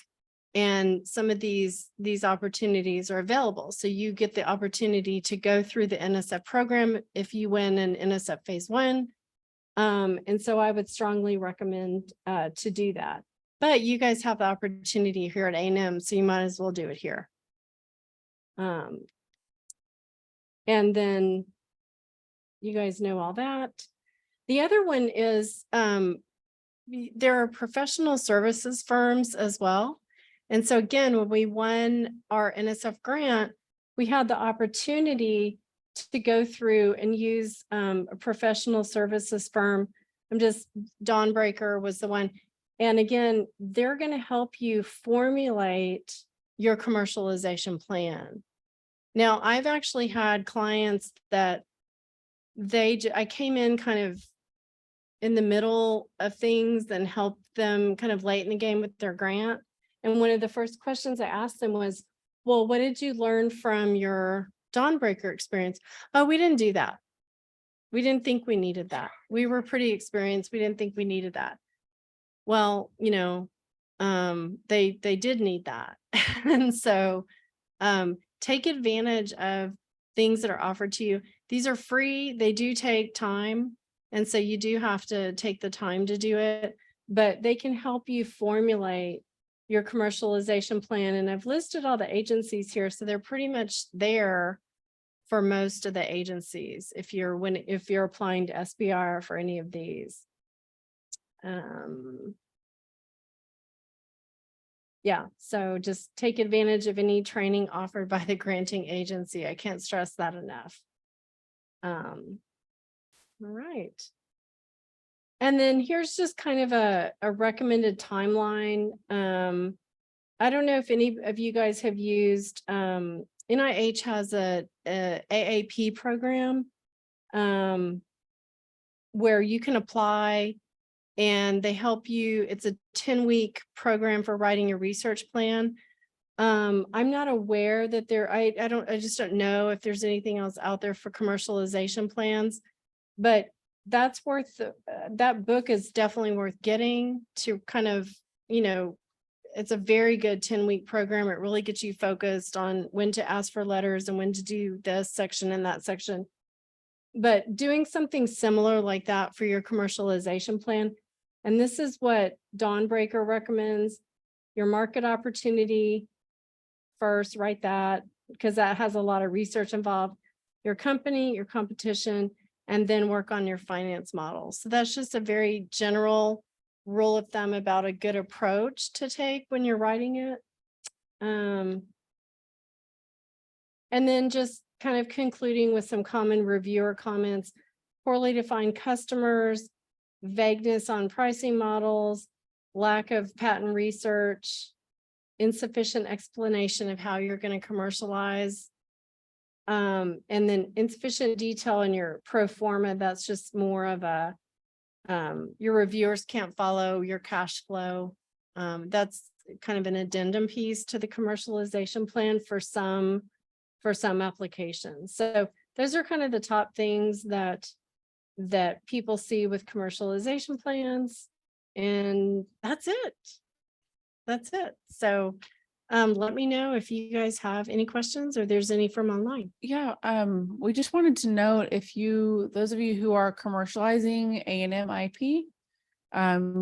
and some of these opportunities are available. So you get the opportunity to go through the NSF program if you win an NSF phase 1. And so I would strongly recommend to do that. But you guys have the opportunity here at A&M, so you might as well do it here. And then you guys know all that. The other one is there are professional services firms as well. And so again, when we won our NSF grant, we had the opportunity to go through and use a professional services firm. Dawnbreaker was the one. And again, they're going to help you formulate your commercialization plan. Now, I've actually had clients that I came in kind of in the middle of things and helped them kind of late in the game with their grant. And one of the first questions I asked them was, well, what did you learn from your Dawnbreaker experience? Oh, we didn't do that. We didn't think we needed that. We were pretty experienced. We didn't think we needed that. Well, they did need that. And so take advantage of things that are offered to you. These are free. They do take time. And so you do have to take the time to do it, but they can help you formulate your commercialization plan, and I've listed all the agencies here, so they're pretty much there for most of the agencies if you're applying to SBIR for any of these. Yeah, so just take advantage of any training offered by the granting agency. I can't stress that enough. All right. And then here's just kind of a recommended timeline. I don't know if any of you guys have used, NIH has a AAP program where you can apply and they help you. It's a 10-week program for writing your research plan. I'm not aware that I just don't know if there's anything else out there for commercialization plans, but that's worth, that book is definitely worth getting to kind of, it's a very good 10-week program. It really gets you focused on when to ask for letters and when to do this section and that section. But doing something similar like that for your commercialization plan. And this is what Dawn Breaker recommends. Your market opportunity first, write that, because that has a lot of research involved. Your company, your competition, and then work on your finance model. So that's just a very general rule of thumb about a good approach to take when you're writing it. And then just kind of concluding with some common reviewer comments: poorly defined customers, vagueness on pricing models, lack of patent research, insufficient explanation of how you're going to commercialize, and then insufficient detail in your pro forma. That's just more of a, your reviewers can't follow your cash flow. That's kind of an addendum piece to the commercialization plan for some applications. So those are kind of the top things that people see with commercialization plans, and that's it. So let me know if you guys have any questions or there's any from online. Yeah, we just wanted to note, if those of you who are commercializing A&M IP,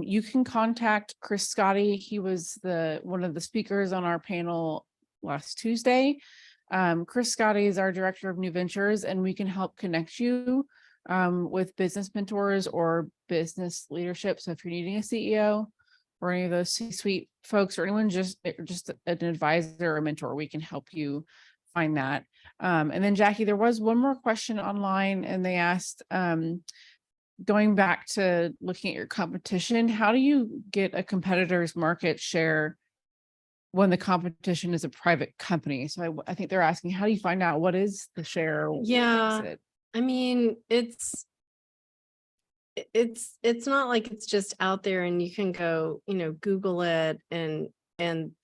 you can contact Chris Scotty. He was one of the speakers on our panel last Tuesday. Chris Scotty is our director of new ventures, and we can help connect you with business mentors or business leadership. So if you're needing a CEO or any of those C-suite folks, or anyone just an advisor or a mentor, we can help you find that. And then Jackie, there was one more question online, and they asked, going back to looking at your competition, how do you get a competitor's market share when the competition is a private company? So I think they're asking, how do you find out what is the share? Yeah, I mean, it's not like it's just out there and you can go, Google it and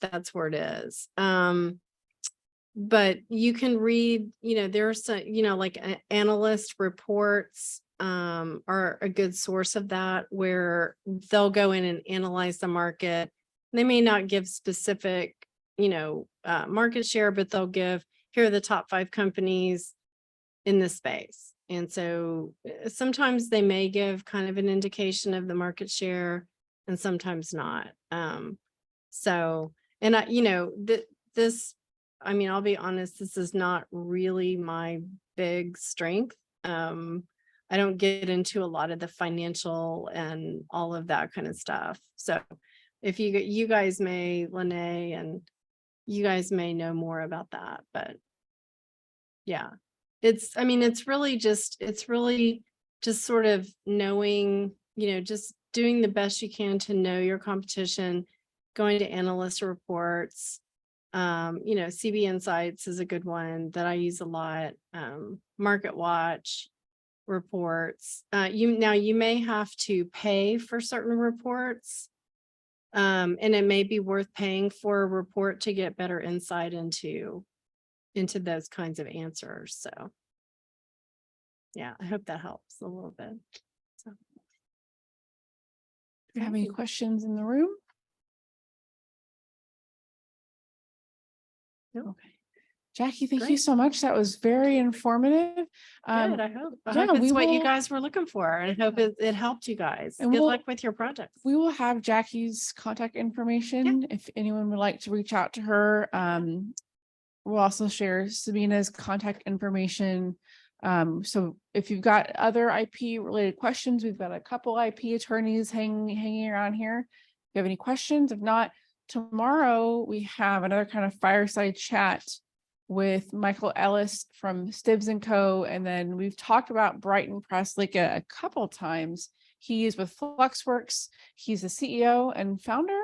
that's where it is. But you can read, there's some, like analyst reports are a good source of that, where they'll go in and analyze the market. They may not give specific, market share, but they'll give, here are the top 5 companies in this space. And so sometimes they may give kind of an indication of the market share and sometimes not. So, and this, I mean, I'll be honest, this is not really my big strength. I don't get into a lot of the financial and all of that kind of stuff. So if you guys may, Lene, and you guys may know more about that, but yeah, it's really just sort of knowing, just doing the best you can to know your competition, going to analyst reports. CB Insights is a good one that I use a lot. Market Watch reports. You may have to pay for certain reports. And it may be worth paying for a report to get better insight into those kinds of answers. So yeah, I hope that helps a little bit. So, Do you have any questions in the room? No. Okay. Jackie, thank you Great. so much. That was very informative. Good, I hope. I yeah, hope we it's what you will- guys were looking for, and I hope it helped you guys. And Good we'll- luck with your projects. We will have Jackie's contact information if anyone would like to reach out to her. We'll also share Sabina's contact information. So if you've got other IP related questions, we've got a couple IP attorneys hanging around here. If you have any questions, if not, tomorrow we have another kind of fireside chat with Michael Ellis from Stibbs & Co. And then we've talked about Brighton Press-Lake a couple times. He is with Fluxworks. He's the CEO and founder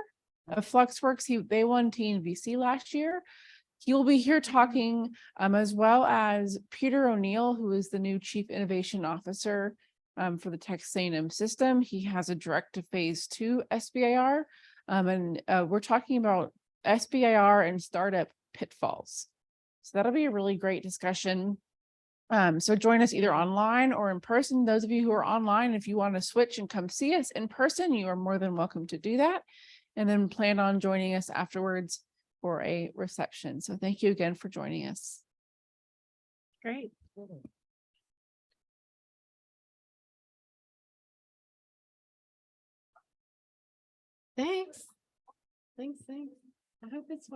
of Fluxworks. They won TNVC last year. He will be here talking as well as Peter O'Neill, who is the new Chief Innovation Officer for the Texas A&M system. He has a direct to phase 2 SBIR. And we're talking about SBIR and startup pitfalls. So that'll be a really great discussion. So join us either online or in person. Those of you who are online, if you want to switch and come see us in person, you are more than welcome to do that. And then plan on joining us afterwards for a reception. So thank you again for joining us. Great. Thanks. Thanks. I hope it's